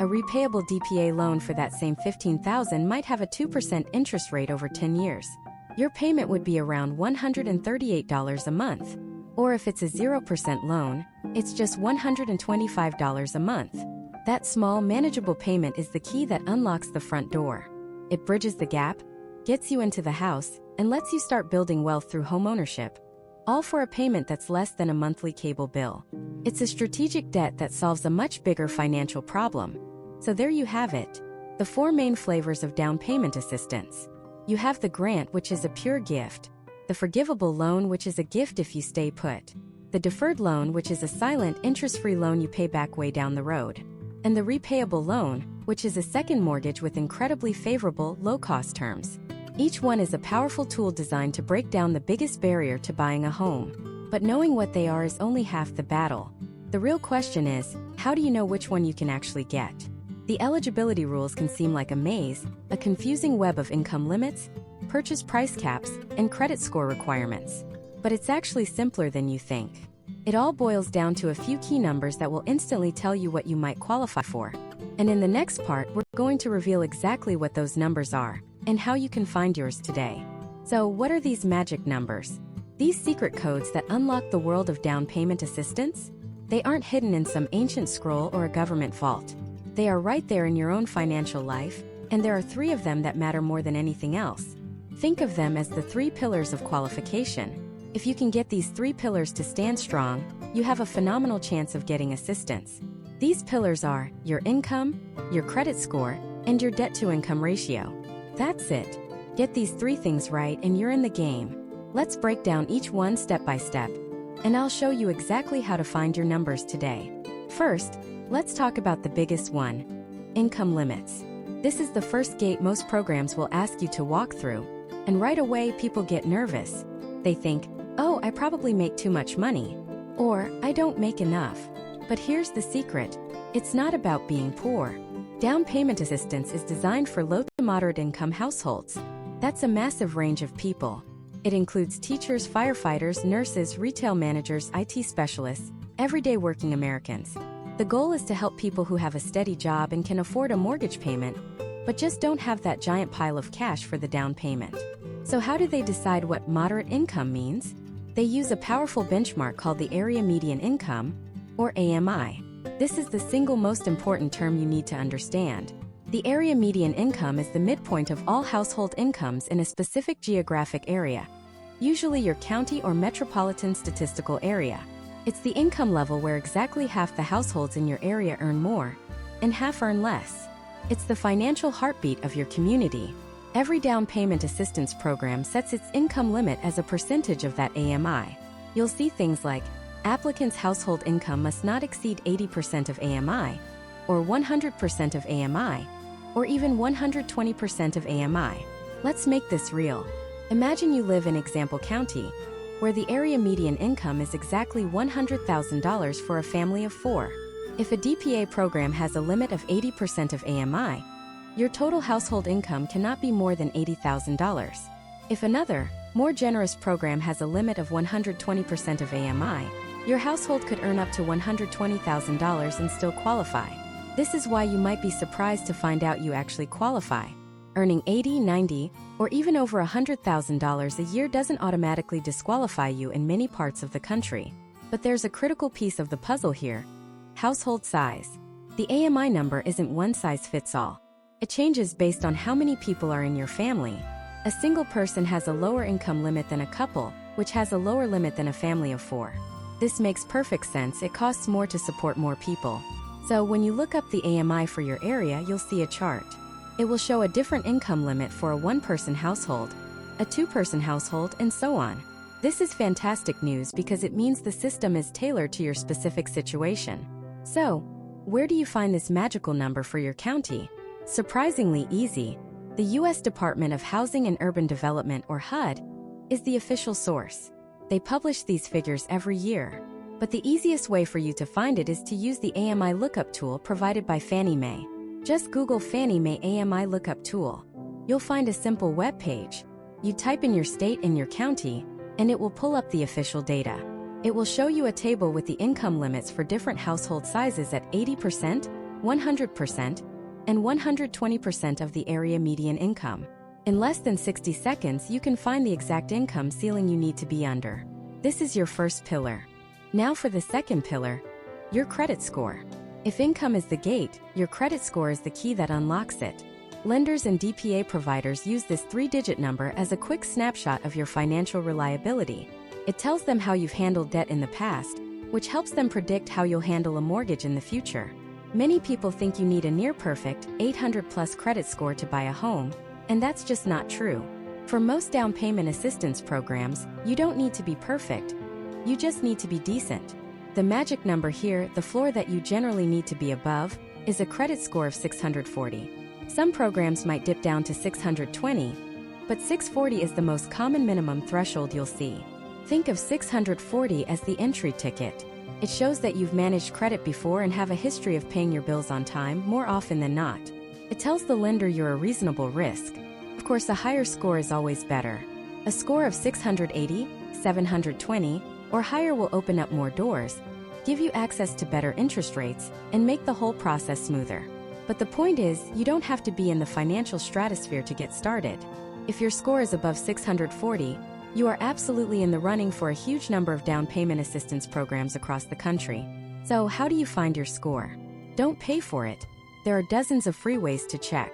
A repayable DPA loan for that same $15,000 might have a 2% interest rate over 10 years. Your payment would be around $138 a month. Or if it's a 0% loan, it's just $125 a month. That small, manageable payment is the key that unlocks the front door. It bridges the gap, gets you into the house, and lets you start building wealth through homeownership, all for a payment that's less than a monthly cable bill. It's a strategic debt that solves a much bigger financial problem. So there you have it, the 4 main flavors of down payment assistance. You have the grant, which is a pure gift, the forgivable loan, which is a gift if you stay put, the deferred loan, which is a silent, interest-free loan you pay back way down the road, and the repayable loan, which is a second mortgage with incredibly favorable, low-cost terms. Each one is a powerful tool designed to break down the biggest barrier to buying a home. But knowing what they are is only half the battle. The real question is, how do you know which one you can actually get? The eligibility rules can seem like a maze, a confusing web of income limits, purchase price caps, and credit score requirements. But it's actually simpler than you think. It all boils down to a few key numbers that will instantly tell you what you might qualify for. And in the next part, we're going to reveal exactly what those numbers are and how you can find yours today. So, what are these magic numbers? These secret codes that unlock the world of down payment assistance? They aren't hidden in some ancient scroll or a government vault. They are right there in your own financial life, and there are 3 of them that matter more than anything else. Think of them as the 3 pillars of qualification. If you can get these 3 pillars to stand strong, you have a phenomenal chance of getting assistance. These pillars are your income, your credit score, and your debt-to-income ratio. That's it. Get these 3 things right and you're in the game. Let's break down each one step by step, and I'll show you exactly how to find your numbers today. First, let's talk about the biggest one, income limits. This is the first gate most programs will ask you to walk through, and right away people get nervous. They think, oh, I probably make too much money, or I don't make enough. But here's the secret. It's not about being poor. Down payment assistance is designed for low to moderate income households. That's a massive range of people. It includes teachers, firefighters, nurses, retail managers, IT specialists, everyday working Americans. The goal is to help people who have a steady job and can afford a mortgage payment, but just don't have that giant pile of cash for the down payment. So how do they decide what moderate income means? They use a powerful benchmark called the Area Median Income, or AMI. This is the single most important term you need to understand. The Area Median Income is the midpoint of all household incomes in a specific geographic area, usually your county or metropolitan statistical area. It's the income level where exactly half the households in your area earn more, and half earn less. It's the financial heartbeat of your community. Every down payment assistance program sets its income limit as a percentage of that AMI. You'll see things like, applicants' household income must not exceed 80% of AMI, or 100% of AMI, or even 120% of AMI. Let's make this real. Imagine you live in example county, where the area median income is exactly $100,000 for a family of 4. If a DPA program has a limit of 80% of AMI, your total household income cannot be more than $80,000. If another, more generous program has a limit of 120% of AMI, your household could earn up to $120,000 and still qualify. This is why you might be surprised to find out you actually qualify. Earning $80,000, $90,000, or even over $100,000 a year doesn't automatically disqualify you in many parts of the country. But there's a critical piece of the puzzle here: household size. The AMI number isn't one size fits all. It changes based on how many people are in your family. A single person has a lower income limit than a couple, which has a lower limit than a family of 4. This makes perfect sense. It costs more to support more people. So when you look up the AMI for your area, you'll see a chart. It will show a different income limit for a 1-person household, a 2-person household, and so on. This is fantastic news because it means the system is tailored to your specific situation. So, where do you find this magical number for your county? Surprisingly easy. The U.S. Department of Housing and Urban Development, or HUD, is the official source. They publish these figures every year. But the easiest way for you to find it is to use the AMI lookup tool provided by Fannie Mae. Just Google Fannie Mae AMI lookup tool. You'll find a simple web page. You type in your state and your county, and it will pull up the official data. It will show you a table with the income limits for different household sizes at 80%, 100%, and 120% of the area median income. In less than 60 seconds, you can find the exact income ceiling you need to be under. This is your first pillar. Now for the second pillar, your credit score. If income is the gate, your credit score is the key that unlocks it. Lenders and DPA providers use this 3-digit number as a quick snapshot of your financial reliability. It tells them how you've handled debt in the past, which helps them predict how you'll handle a mortgage in the future. Many people think you need a near-perfect 800-plus credit score to buy a home, and that's just not true. For most down payment assistance programs, you don't need to be perfect. You just need to be decent. The magic number here, the floor that you generally need to be above, is a credit score of 640. Some programs might dip down to 620, but 640 is the most common minimum threshold you'll see. Think of 640 as the entry ticket. It shows that you've managed credit before and have a history of paying your bills on time more often than not. It tells the lender you're a reasonable risk. Of course, a higher score is always better. A score of 680, 720, or higher will open up more doors, give you access to better interest rates, and make the whole process smoother. But the point is, you don't have to be in the financial stratosphere to get started. If your score is above 640, you are absolutely in the running for a huge number of down payment assistance programs across the country. So how do you find your score? Don't pay for it. There are dozens of free ways to check.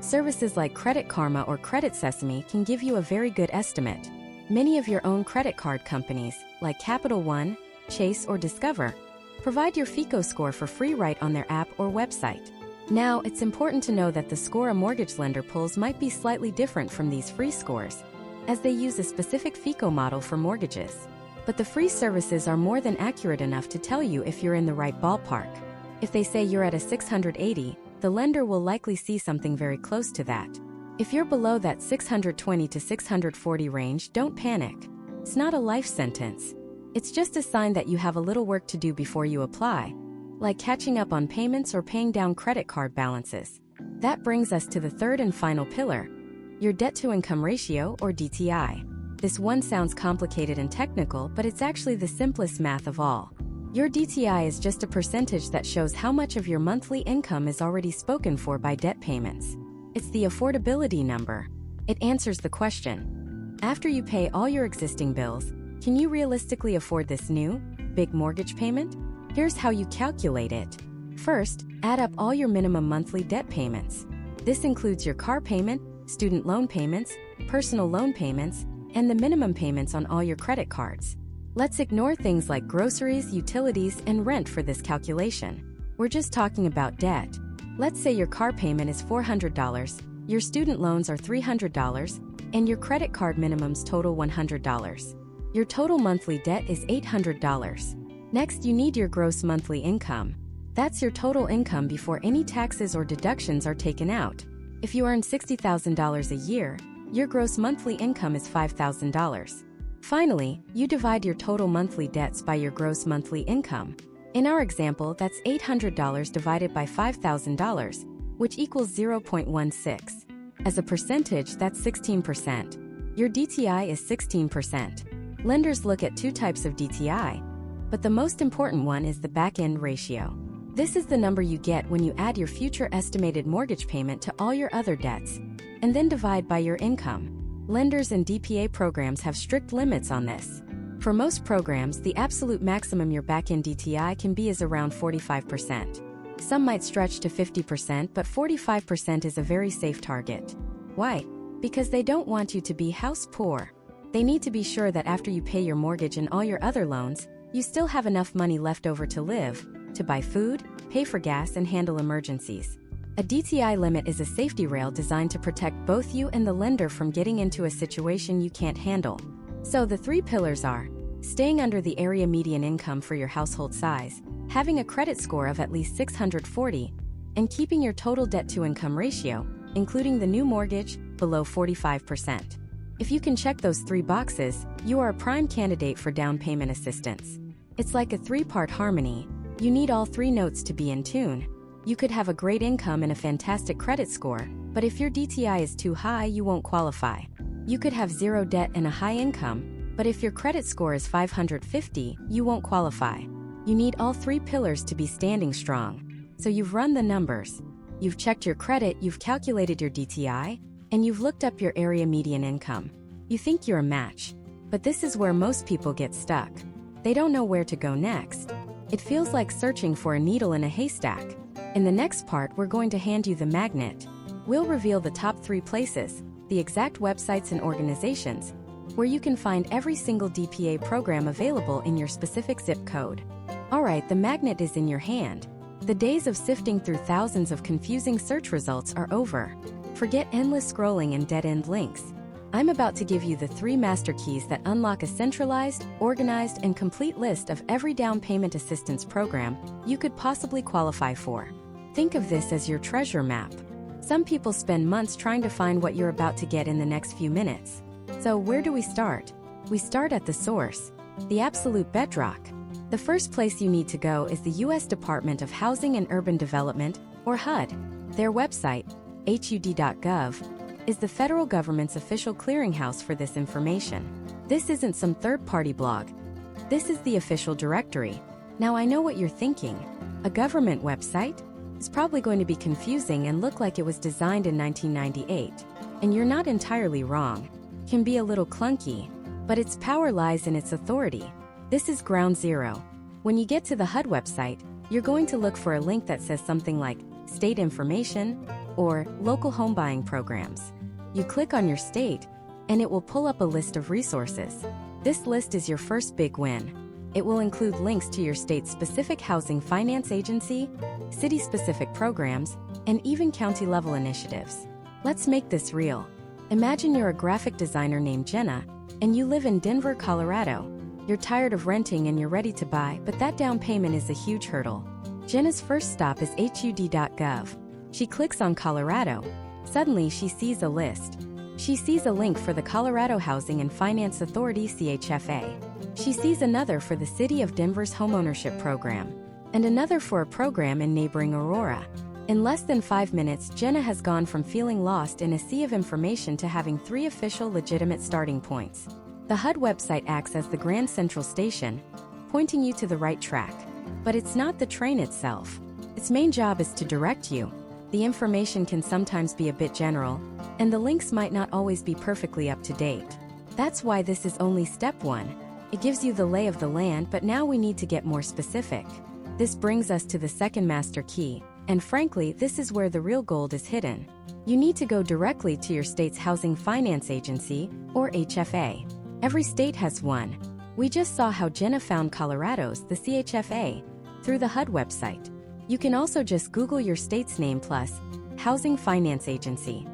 Services like Credit Karma or Credit Sesame can give you a very good estimate. Many of your own credit card companies, like Capital One, Chase, or Discover, provide your FICO score for free right on their app or website. Now, it's important to know that the score a mortgage lender pulls might be slightly different from these free scores, as they use a specific FICO model for mortgages. But the free services are more than accurate enough to tell you if you're in the right ballpark. If they say you're at a 680, the lender will likely see something very close to that. If you're below that 620 to 640 range, don't panic. It's not a life sentence. It's just a sign that you have a little work to do before you apply, like catching up on payments or paying down credit card balances. That brings us to the third and final pillar, your debt-to-income ratio, or DTI. This one sounds complicated and technical, but it's actually the simplest math of all. Your DTI is just a percentage that shows how much of your monthly income is already spoken for by debt payments. It's the affordability number. It answers the question, after you pay all your existing bills, can you realistically afford this new, big mortgage payment? Here's how you calculate it. First, add up all your minimum monthly debt payments. This includes your car payment, student loan payments, personal loan payments, and the minimum payments on all your credit cards. Let's ignore things like groceries, utilities, and rent for this calculation. We're just talking about debt. Let's say your car payment is $400, your student loans are $300, and your credit card minimums total $100. Your total monthly debt is $800. Next, you need your gross monthly income. That's your total income before any taxes or deductions are taken out. If you earn $60,000 a year, your gross monthly income is $5,000. Finally, you divide your total monthly debts by your gross monthly income. In our example, that's $800 divided by $5,000, which equals 0.16. As a percentage, that's 16%. Your DTI is 16%. Lenders look at two types of DTI, but the most important one is the back-end ratio. This is the number you get when you add your future estimated mortgage payment to all your other debts, and then divide by your income. Lenders and DPA programs have strict limits on this. For most programs, the absolute maximum your back-end DTI can be is around 45%. Some might stretch to 50%, but 45% is a very safe target. Why? Because they don't want you to be house poor. They need to be sure that after you pay your mortgage and all your other loans, you still have enough money left over to live, to buy food, pay for gas, and handle emergencies. A DTI limit is a safety rail designed to protect both you and the lender from getting into a situation you can't handle. So the three pillars are staying under the area median income for your household size, having a credit score of at least 640, and keeping your total debt-to-income ratio, including the new mortgage, below 45%. If you can check those three boxes, you are a prime candidate for down payment assistance. It's like a three-part harmony. You need all three notes to be in tune. You could have a great income and a fantastic credit score, but if your DTI is too high, you won't qualify. You could have zero debt and a high income, but if your credit score is 550, you won't qualify. You need all three pillars to be standing strong. So you've run the numbers. You've checked your credit, you've calculated your DTI, and you've looked up your area median income. You think you're a match, but this is where most people get stuck. They don't know where to go next. It feels like searching for a needle in a haystack. In the next part, we're going to hand you the magnet. We'll reveal the top 3 places, the exact websites and organizations, where you can find every single DPA program available in your specific zip code. Alright, the magnet is in your hand. The days of sifting through thousands of confusing search results are over. Forget endless scrolling and dead-end links. I'm about to give you the 3 master keys that unlock a centralized, organized, and complete list of every down payment assistance program you could possibly qualify for. Think of this as your treasure map. Some people spend months trying to find what you're about to get in the next few minutes. So where do we start? We start at the source, the absolute bedrock. The first place you need to go is the U.S. Department of Housing and Urban Development, or HUD. Their website, hud.gov, is the federal government's official clearinghouse for this information. This isn't some third-party blog. This is the official directory. Now I know what you're thinking. A government website? It's probably going to be confusing and look like it was designed in 1998. And you're not entirely wrong. It can be a little clunky, but its power lies in its authority. This is ground zero. When you get to the HUD website, you're going to look for a link that says something like state information or local home buying programs. You click on your state, and it will pull up a list of resources. This list is your first big win. It will include links to your state's specific housing finance agency, city-specific programs, and even county-level initiatives. Let's make this real. Imagine you're a graphic designer named Jenna, and you live in Denver, Colorado. You're tired of renting and you're ready to buy, but that down payment is a huge hurdle. Jenna's first stop is hud.gov. She clicks on Colorado. Suddenly, she sees a list. She sees a link for the Colorado Housing and Finance Authority (CHFA). She sees another for the City of Denver's homeownership program, and another for a program in neighboring Aurora. In less than 5 minutes, Jenna has gone from feeling lost in a sea of information to having 3 official legitimate starting points. The HUD website acts as the Grand Central Station, pointing you to the right track. But it's not the train itself. Its main job is to direct you. The information can sometimes be a bit general, and the links might not always be perfectly up to date. That's why this is only step 1. It gives you the lay of the land, but now we need to get more specific. This brings us to the second master key, and frankly, this is where the real gold is hidden. You need to go directly to your state's Housing Finance Agency, or HFA. Every state has one. We just saw how Jenna found Colorado's, the CHFA, through the HUD website. You can also just Google your state's name plus Housing Finance Agency.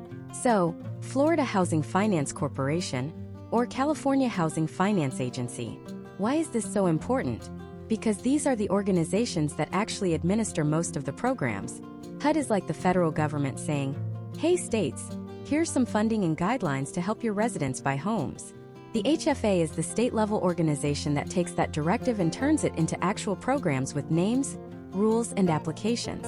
So, Florida Housing Finance Corporation or California Housing Finance Agency. Why is this so important? Because these are the organizations that actually administer most of the programs. HUD is like the federal government saying, "Hey states, here's some funding and guidelines to help your residents buy homes." The HFA is the state-level organization that takes that directive and turns it into actual programs with names, rules, and applications.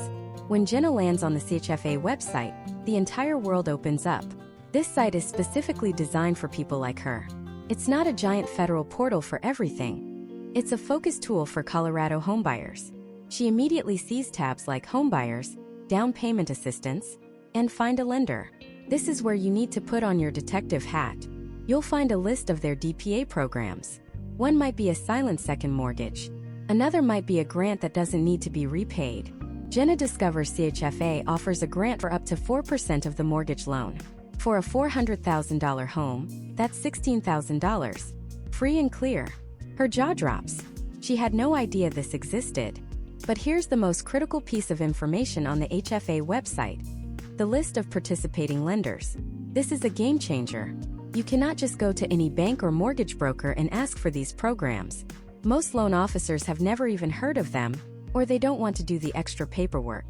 When Jenna lands on the CHFA website, the entire world opens up. This site is specifically designed for people like her. It's not a giant federal portal for everything. It's a focus tool for Colorado homebuyers. She immediately sees tabs like Homebuyers, Down Payment Assistance, and Find a Lender. This is where you need to put on your detective hat. You'll find a list of their DPA programs. One might be a silent second mortgage. Another might be a grant that doesn't need to be repaid. Jenna discovers CHFA offers a grant for up to 4% of the mortgage loan. For a $400,000 home, that's $16,000. Free and clear. Her jaw drops. She had no idea this existed. But here's the most critical piece of information on the HFA website: the list of participating lenders. This is a game changer. You cannot just go to any bank or mortgage broker and ask for these programs. Most loan officers have never even heard of them, or they don't want to do the extra paperwork.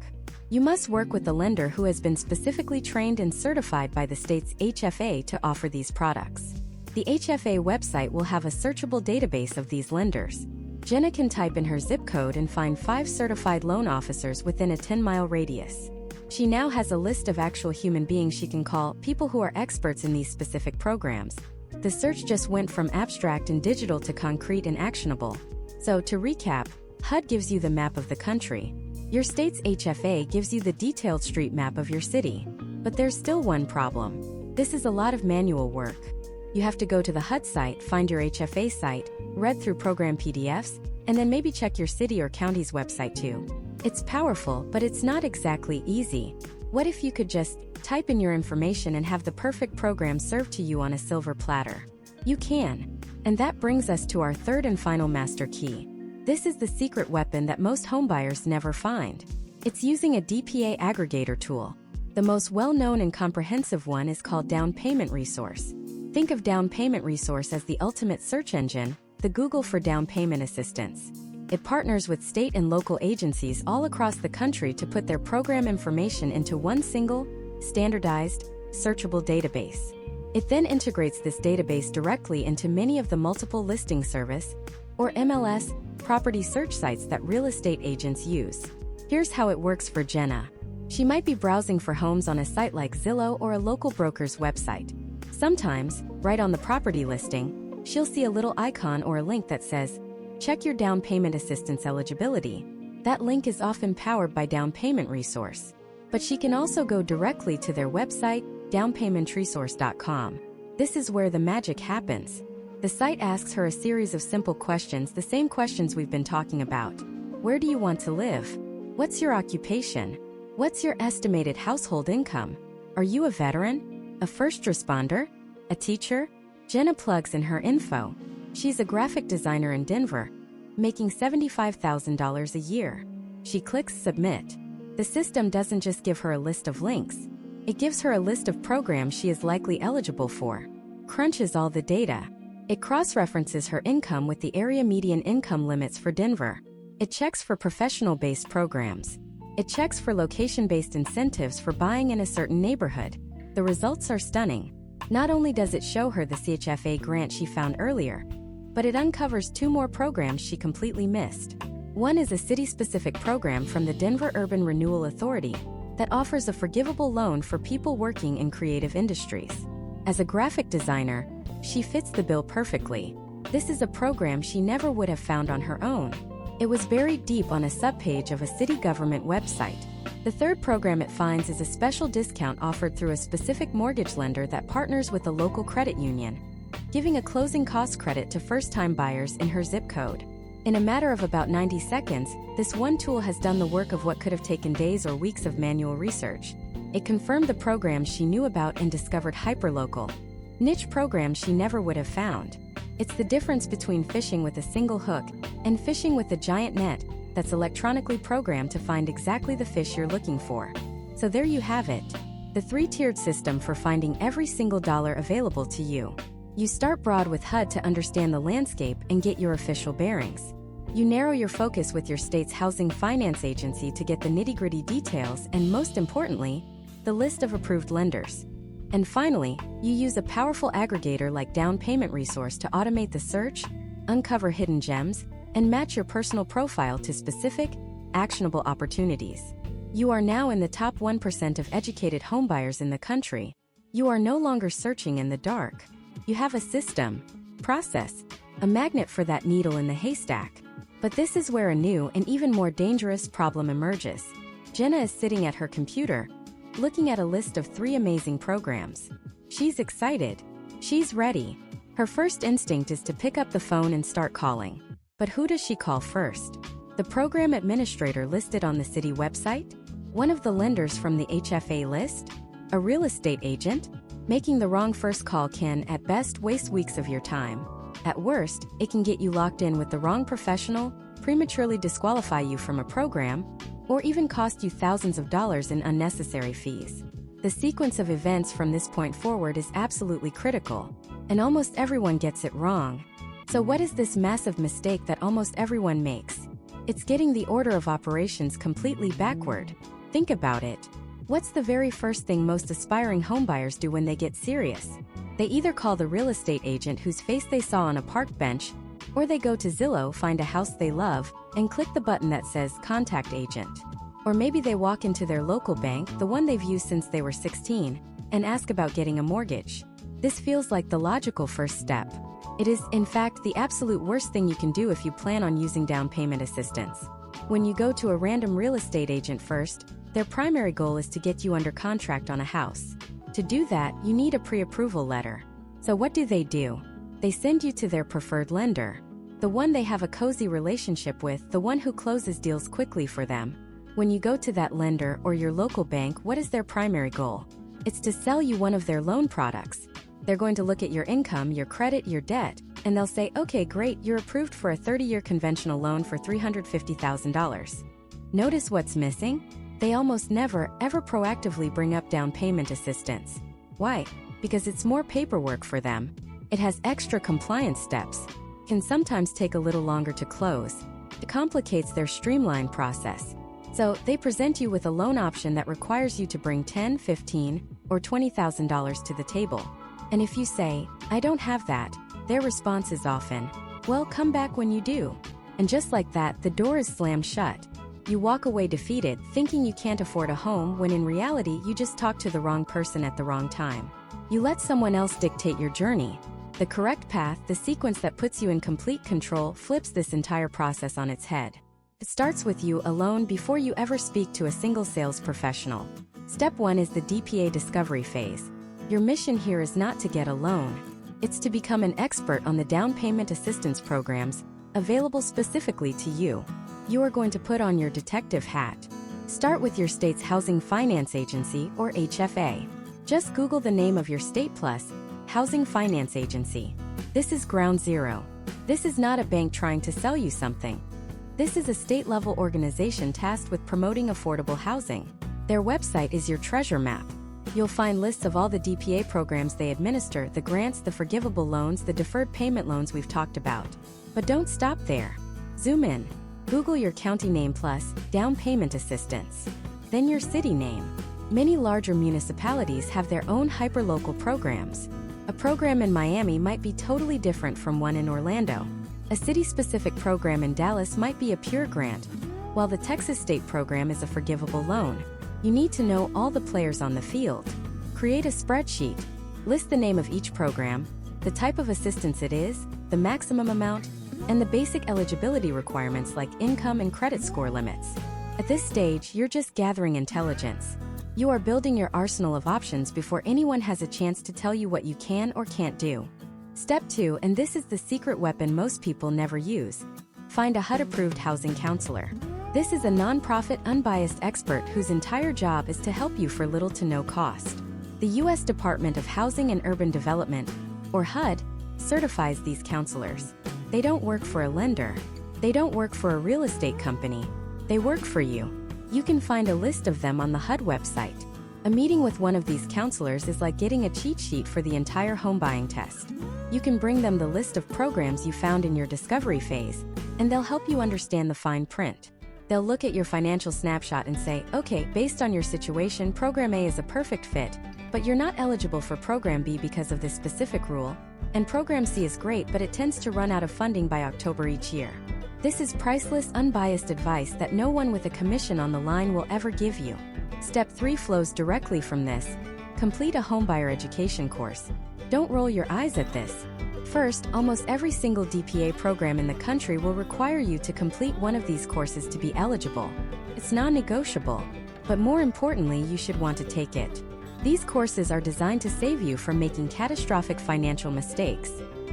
You must work with a lender who has been specifically trained and certified by the state's HFA to offer these products. The HFA website will have a searchable database of these lenders. Jenna can type in her zip code and find 5 certified loan officers within a 10-mile radius. She now has a list of actual human beings she can call, people who are experts in these specific programs. The search just went from abstract and digital to concrete and actionable. So, to recap, HUD gives you the map of the country. Your state's HFA gives you the detailed street map of your city. But there's still one problem. This is a lot of manual work. You have to go to the HUD site, find your HFA site, read through program PDFs, and then maybe check your city or county's website too. It's powerful, but it's not exactly easy. What if you could just type in your information and have the perfect program served to you on a silver platter? You can. And that brings us to our third and final master key. This is the secret weapon that most homebuyers never find. It's using a DPA aggregator tool. The most well-known and comprehensive one is called Down Payment Resource. Think of Down Payment Resource as the ultimate search engine, the Google for down payment assistance. It partners with state and local agencies all across the country to put their program information into one single, standardized, searchable database. It then integrates this database directly into many of the multiple listing service, or MLS, property search sites that real estate agents use. Here's how it works for Jenna. She might be browsing for homes on a site like Zillow or a local broker's website. Sometimes, right on the property listing, she'll see a little icon or a link that says, "Check your down payment assistance eligibility." That link is often powered by Down Payment Resource. But she can also go directly to their website, downpaymentresource.com. This is where the magic happens. The site asks her a series of simple questions, the same questions we've been talking about. Where do you want to live? What's your occupation? What's your estimated household income? Are you a veteran? A first responder? A teacher? Jenna plugs in her info. She's a graphic designer in Denver, making $75,000 a year. She clicks Submit. The system doesn't just give her a list of links. It gives her a list of programs she is likely eligible for. Crunches all the data. It cross-references her income with the area median income limits for Denver. It checks for professional-based programs. It checks for location-based incentives for buying in a certain neighborhood. The results are stunning. Not only does it show her the CHFA grant she found earlier, but it uncovers two more programs she completely missed. One is a city-specific program from the Denver Urban Renewal Authority that offers a forgivable loan for people working in creative industries. As a graphic designer, she fits the bill perfectly. This is a program she never would have found on her own. It was buried deep on a subpage of a city government website. The third program it finds is a special discount offered through a specific mortgage lender that partners with a local credit union, giving a closing cost credit to first-time buyers in her zip code. In a matter of about 90 seconds, this one tool has done the work of what could have taken days or weeks of manual research. It confirmed the programs she knew about and discovered hyperlocal, niche programs she never would have found. It's the difference between fishing with a single hook and fishing with a giant net that's electronically programmed to find exactly the fish you're looking for. So there you have it. The three-tiered system for finding every single dollar available to you. You start broad with HUD to understand the landscape and get your official bearings. You narrow your focus with your state's housing finance agency to get the nitty-gritty details and, most importantly, the list of approved lenders. And finally, you use a powerful aggregator like Down Payment Resource to automate the search, uncover hidden gems, and match your personal profile to specific, actionable opportunities. You are now in the top 1% of educated homebuyers in the country. You are no longer searching in the dark. You have a system, process, a magnet for that needle in the haystack. But this is where a new and even more dangerous problem emerges. Jenna is sitting at her computer, looking at a list of 3 amazing programs. She's excited. She's ready. Her first instinct is to pick up the phone and start calling. But who does she call first? The program administrator listed on the city website? One of the lenders from the HFA list? A real estate agent? Making the wrong first call can, at best, waste weeks of your time. At worst, it can get you locked in with the wrong professional, prematurely disqualify you from a program, or even cost you thousands of dollars in unnecessary fees. The sequence of events from this point forward is absolutely critical, and almost everyone gets it wrong. So what is this massive mistake that almost everyone makes? It's getting the order of operations completely backward. Think about it. What's the very first thing most aspiring homebuyers do when they get serious? They either call the real estate agent whose face they saw on a park bench, or they go to Zillow, find a house they love, and click the button that says Contact Agent. Or maybe they walk into their local bank, the one they've used since they were 16, and ask about getting a mortgage. This feels like the logical first step. It is, in fact, the absolute worst thing you can do if you plan on using down payment assistance. When you go to a random real estate agent first, their primary goal is to get you under contract on a house. To do that, you need a pre-approval letter. So what do? They send you to their preferred lender. The one they have a cozy relationship with, the one who closes deals quickly for them. When you go to that lender or your local bank, what is their primary goal? It's to sell you one of their loan products. They're going to look at your income, your credit, your debt, and they'll say, okay, great, you're approved for a 30-year conventional loan for $350,000. Notice what's missing? They almost never, ever proactively bring up down payment assistance. Why? Because it's more paperwork for them. It has extra compliance steps, can sometimes take a little longer to close. It complicates their streamlined process. So they present you with a loan option that requires you to bring $10,000, $15,000, or $20,000 to the table. And if you say, I don't have that, their response is often, well, come back when you do. And just like that, the door is slammed shut. You walk away defeated, thinking you can't afford a home when in reality you just talked to the wrong person at the wrong time. You let someone else dictate your journey. The correct path, the sequence that puts you in complete control, flips this entire process on its head. It starts with you alone before you ever speak to a single sales professional. Step 1 is the DPA discovery phase. Your mission here is not to get a loan. It's to become an expert on the down payment assistance programs available specifically to you. You are going to put on your detective hat. Start with your state's Housing Finance Agency, or HFA. Just Google the name of your state plus Housing Finance Agency. This is ground zero. This is not a bank trying to sell you something. This is a state-level organization tasked with promoting affordable housing. Their website is your treasure map. You'll find lists of all the DPA programs they administer, the grants, the forgivable loans, the deferred payment loans we've talked about. But don't stop there. Zoom in. Google your county name plus down payment assistance. Then your city name. Many larger municipalities have their own hyperlocal programs. A program in Miami might be totally different from one in Orlando. A city-specific program in Dallas might be a pure grant, while the Texas state program is a forgivable loan. You need to know all the players on the field. Create a spreadsheet. List the name of each program, the type of assistance it is, the maximum amount, and the basic eligibility requirements like income and credit score limits. At this stage, you're just gathering intelligence. You are building your arsenal of options before anyone has a chance to tell you what you can or can't do. Step 2, and this is the secret weapon most people never use. Find a HUD-approved housing counselor. This is a nonprofit, unbiased expert whose entire job is to help you for little to no cost. The U.S. Department of Housing and Urban Development, or HUD, certifies these counselors. They don't work for a lender. They don't work for a real estate company. They work for you. You can find a list of them on the HUD website. A meeting with one of these counselors is like getting a cheat sheet for the entire home buying test. You can bring them the list of programs you found in your discovery phase, and they'll help you understand the fine print. They'll look at your financial snapshot and say, okay, based on your situation, Program A is a perfect fit, but you're not eligible for Program B because of this specific rule, and Program C is great, but it tends to run out of funding by October each year. This is priceless, unbiased advice that no one with a commission on the line will ever give you. Step 3 flows directly from this. Complete a homebuyer education course. Don't roll your eyes at this. First, almost every single DPA program in the country will require you to complete one of these courses to be eligible. It's non-negotiable. But more importantly, you should want to take it. These courses are designed to save you from making catastrophic financial mistakes.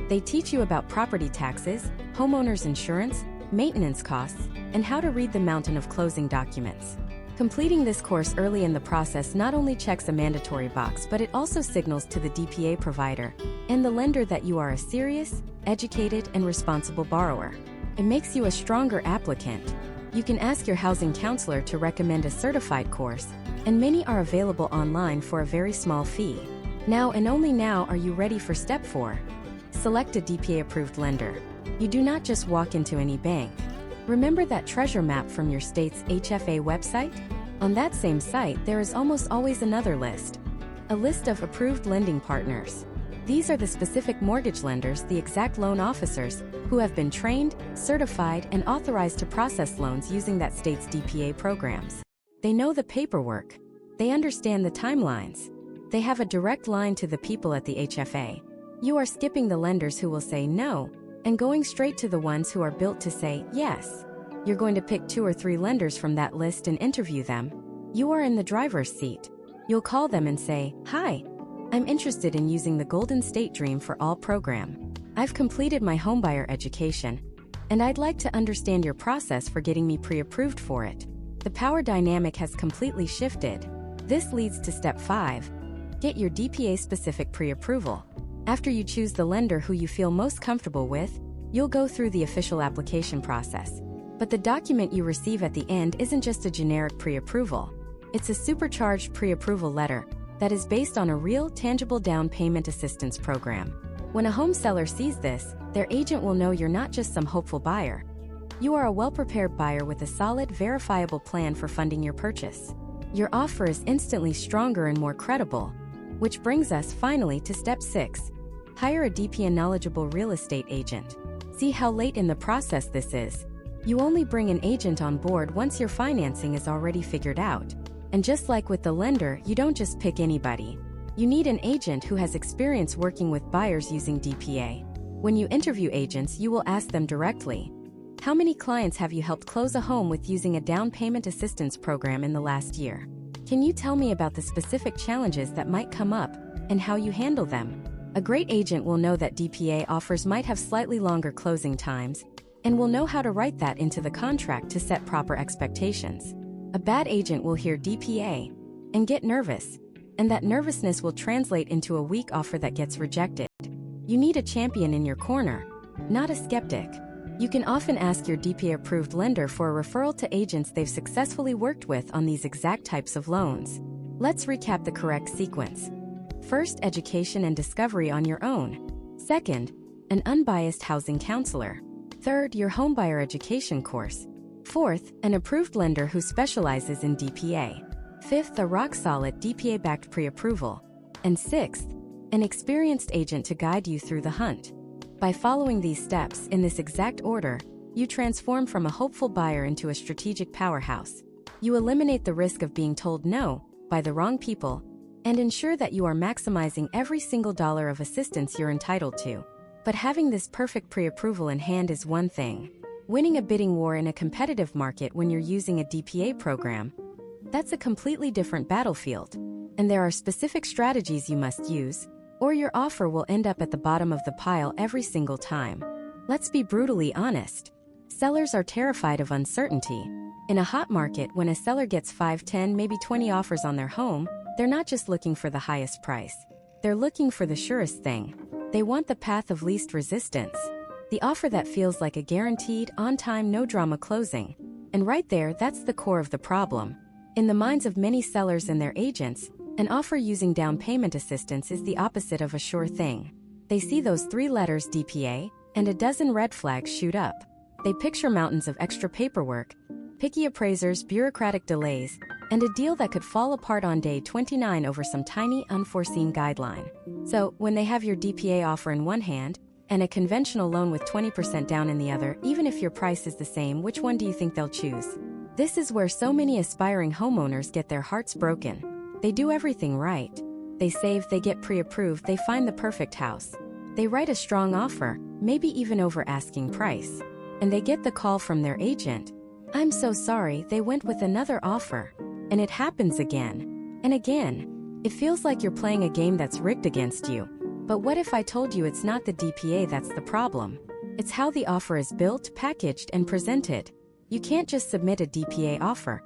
They teach you about property taxes, homeowners insurance, maintenance costs, and how to read the mountain of closing documents. Completing this course early in the process not only checks a mandatory box, but it also signals to the DPA provider and the lender that you are a serious, educated, and responsible borrower. It makes you a stronger applicant. You can ask your housing counselor to recommend a certified course, and many are available online for a very small fee. Now and only now are you ready for step 4. Select a DPA-approved lender. You do not just walk into any bank. Remember that treasure map from your state's HFA website? On that same site, there is almost always another list. A list of approved lending partners. These are the specific mortgage lenders, the exact loan officers, who have been trained, certified, and authorized to process loans using that state's DPA programs. They know the paperwork. They understand the timelines. They have a direct line to the people at the HFA. You are skipping the lenders who will say no, and going straight to the ones who are built to say yes. You're going to pick 2 or 3 lenders from that list and interview them. You are in the driver's seat. You'll call them and say, "Hi, I'm interested in using the Golden State Dream for All program. I've completed my homebuyer education, and I'd like to understand your process for getting me pre-approved for it." The power dynamic has completely shifted. This leads to step 5. Get your DPA-specific pre-approval. After you choose the lender who you feel most comfortable with, you'll go through the official application process. But the document you receive at the end isn't just a generic pre-approval. It's a supercharged pre-approval letter that is based on a real, tangible down payment assistance program. When a home seller sees this, their agent will know you're not just some hopeful buyer. You are a well-prepared buyer with a solid, verifiable plan for funding your purchase. Your offer is instantly stronger and more credible. Which brings us finally to step 6. Hire a DPA-knowledgeable real estate agent. See how late in the process this is. You only bring an agent on board once your financing is already figured out. And just like with the lender, you don't just pick anybody. You need an agent who has experience working with buyers using DPA. When you interview agents, you will ask them directly, how many clients have you helped close a home with using a down payment assistance program in the last year? Can you tell me about the specific challenges that might come up and how you handle them? A great agent will know that DPA offers might have slightly longer closing times and will know how to write that into the contract to set proper expectations. A bad agent will hear DPA and get nervous, and that nervousness will translate into a weak offer that gets rejected. You need a champion in your corner, not a skeptic. You can often ask your DPA-approved lender for a referral to agents they've successfully worked with on these exact types of loans. Let's recap the correct sequence. First, education and discovery on your own. Second, an unbiased housing counselor. Third, your homebuyer education course. Fourth, an approved lender who specializes in DPA. Fifth, a rock-solid DPA-backed pre-approval. And sixth, an experienced agent to guide you through the hunt. By following these steps in this exact order, you transform from a hopeful buyer into a strategic powerhouse. You eliminate the risk of being told no by the wrong people and ensure that you are maximizing every single dollar of assistance you're entitled to. But having this perfect pre-approval in hand is one thing. Winning a bidding war in a competitive market when you're using a DPA program, that's a completely different battlefield. And there are specific strategies you must use, or your offer will end up at the bottom of the pile every single time. Let's be brutally honest. Sellers are terrified of uncertainty. In a hot market, when a seller gets 5, 10, maybe 20 offers on their home, they're not just looking for the highest price. They're looking for the surest thing. They want the path of least resistance. The offer that feels like a guaranteed, on-time, no-drama closing. And right there, that's the core of the problem. In the minds of many sellers and their agents, an offer using down payment assistance is the opposite of a sure thing. They see those 3 letters DPA, and a dozen red flags shoot up. They picture mountains of extra paperwork, picky appraisers, bureaucratic delays, and a deal that could fall apart on day 29 over some tiny, unforeseen guideline. So, when they have your DPA offer in one hand, and a conventional loan with 20% down in the other, even if your price is the same, which one do you think they'll choose? This is where so many aspiring homeowners get their hearts broken. They do everything right. They save, they get pre-approved, they find the perfect house. They write a strong offer, maybe even over asking price. And they get the call from their agent. I'm so sorry, they went with another offer. And it happens again. And again. It feels like you're playing a game that's rigged against you. But what if I told you it's not the DPA that's the problem? It's how the offer is built, packaged, and presented. You can't just submit a DPA offer.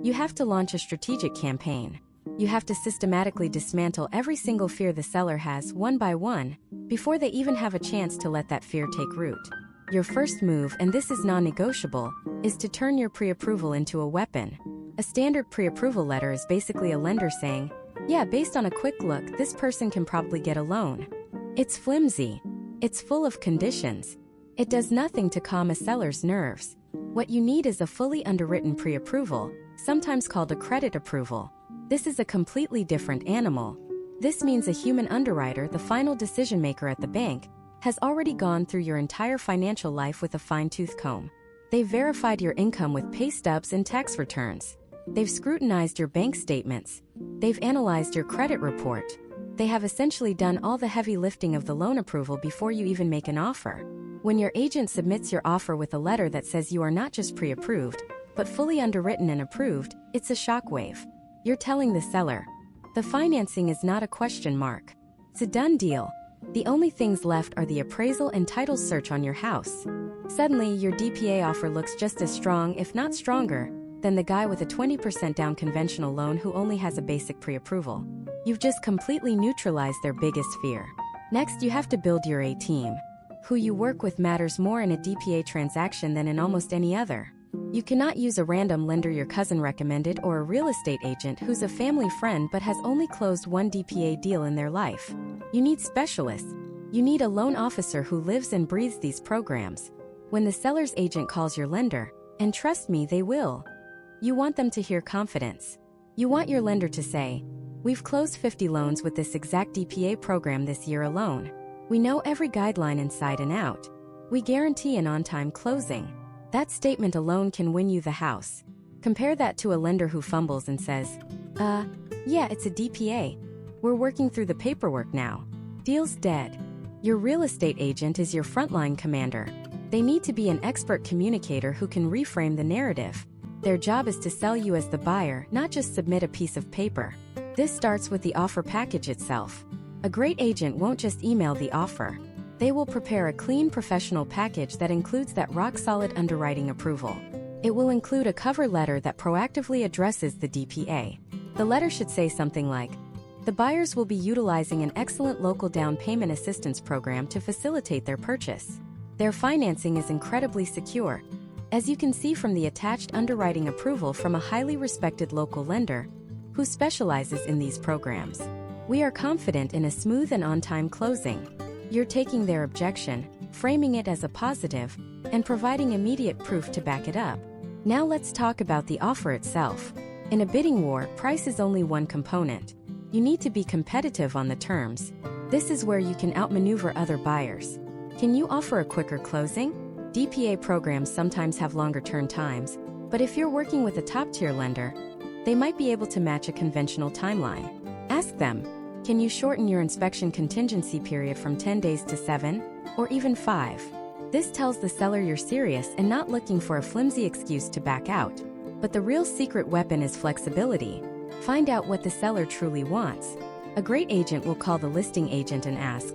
You have to launch a strategic campaign. You have to systematically dismantle every single fear the seller has, one by one, before they even have a chance to let that fear take root. Your first move, and this is non-negotiable, is to turn your pre-approval into a weapon. A standard pre-approval letter is basically a lender saying, yeah, based on a quick look, this person can probably get a loan. It's flimsy. It's full of conditions. It does nothing to calm a seller's nerves. What you need is a fully underwritten pre-approval, sometimes called a credit approval. This is a completely different animal. This means a human underwriter, the final decision maker at the bank, has already gone through your entire financial life with a fine-tooth comb. They've verified your income with pay stubs and tax returns. They've scrutinized your bank statements. They've analyzed your credit report. They have essentially done all the heavy lifting of the loan approval before you even make an offer. When your agent submits your offer with a letter that says you are not just pre-approved, but fully underwritten and approved, it's a shockwave. You're telling the seller, the financing is not a question mark. It's a done deal. The only things left are the appraisal and title search on your house. Suddenly, your DPA offer looks just as strong, if not stronger, than the guy with a 20% down conventional loan who only has a basic pre-approval. You've just completely neutralized their biggest fear. Next, you have to build your A team. Who you work with matters more in a DPA transaction than in almost any other. You cannot use a random lender your cousin recommended or a real estate agent who's a family friend but has only closed one DPA deal in their life. You need specialists. You need a loan officer who lives and breathes these programs. When the seller's agent calls your lender, and trust me, they will, you want them to hear confidence. You want your lender to say, "We've closed 50 loans with this exact DPA program this year alone. We know every guideline inside and out. We guarantee an on-time closing." That statement alone can win you the house. Compare that to a lender who fumbles and says, yeah, it's a DPA. We're working through the paperwork now. Deal's dead. Your real estate agent is your frontline commander. They need to be an expert communicator who can reframe the narrative. Their job is to sell you as the buyer, not just submit a piece of paper. This starts with the offer package itself. A great agent won't just email the offer. They will prepare a clean professional package that includes that rock-solid underwriting approval. It will include a cover letter that proactively addresses the DPA. The letter should say something like, "The buyers will be utilizing an excellent local down payment assistance program to facilitate their purchase. Their financing is incredibly secure, as you can see from the attached underwriting approval from a highly respected local lender who specializes in these programs. We are confident in a smooth and on-time closing." You're taking their objection, framing it as a positive, and providing immediate proof to back it up. Now let's talk about the offer itself. In a bidding war, price is only one component. You need to be competitive on the terms. This is where you can outmaneuver other buyers. Can you offer a quicker closing? DPA programs sometimes have longer turn times, but if you're working with a top-tier lender, they might be able to match a conventional timeline. Ask them, can you shorten your inspection contingency period from 10 days to 7, or even 5? This tells the seller you're serious and not looking for a flimsy excuse to back out. But the real secret weapon is flexibility. Find out what the seller truly wants. A great agent will call the listing agent and ask,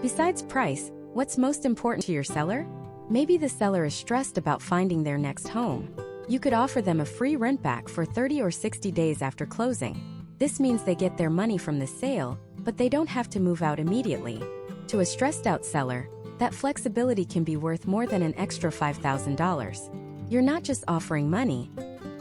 "Besides price, what's most important to your seller?" Maybe the seller is stressed about finding their next home. You could offer them a free rent back for 30 or 60 days after closing. This means they get their money from the sale, but they don't have to move out immediately. To a stressed-out seller, that flexibility can be worth more than an extra $5,000. You're not just offering money,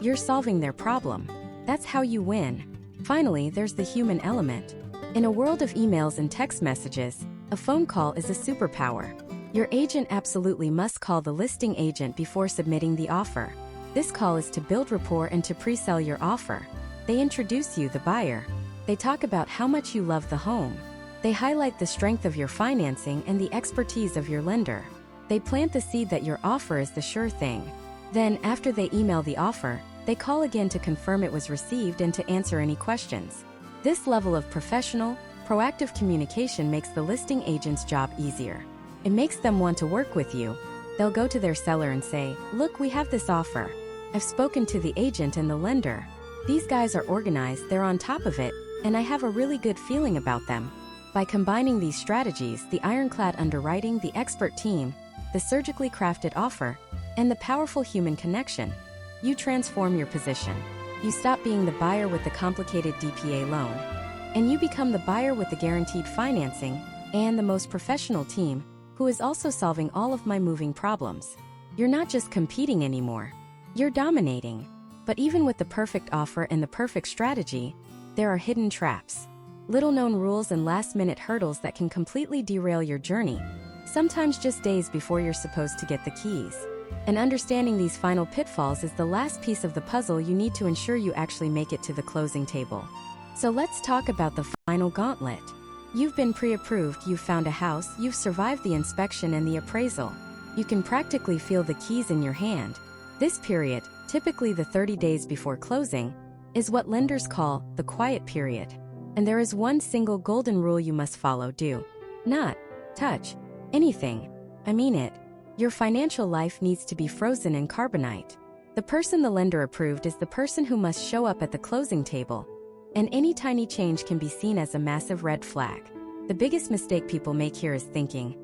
you're solving their problem. That's how you win. Finally, there's the human element. In a world of emails and text messages, a phone call is a superpower. Your agent absolutely must call the listing agent before submitting the offer. This call is to build rapport and to pre-sell your offer. They introduce you, the buyer. They talk about how much you love the home. They highlight the strength of your financing and the expertise of your lender. They plant the seed that your offer is the sure thing. Then, after they email the offer, they call again to confirm it was received and to answer any questions. This level of professional, proactive communication makes the listing agent's job easier. It makes them want to work with you. They'll go to their seller and say, "Look, we have this offer. I've spoken to the agent and the lender. These guys are organized, they're on top of it, and I have a really good feeling about them." By combining these strategies, the ironclad underwriting, the expert team, the surgically crafted offer, and the powerful human connection, you transform your position. You stop being the buyer with the complicated DPA loan, and you become the buyer with the guaranteed financing and the most professional team, who is also solving all of my moving problems. You're not just competing anymore, you're dominating. But even with the perfect offer and the perfect strategy, there are hidden traps. Little-known rules and last-minute hurdles that can completely derail your journey, sometimes just days before you're supposed to get the keys. And understanding these final pitfalls is the last piece of the puzzle you need to ensure you actually make it to the closing table. So let's talk about the final gauntlet. You've been pre-approved, you've found a house, you've survived the inspection and the appraisal. You can practically feel the keys in your hand. This period, typically the 30 days before closing, is what lenders call the quiet period. And there is one single golden rule you must follow: do not touch anything. I mean it. Your financial life needs to be frozen in carbonite. The person the lender approved is the person who must show up at the closing table, and any tiny change can be seen as a massive red flag. The biggest mistake people make here is thinking,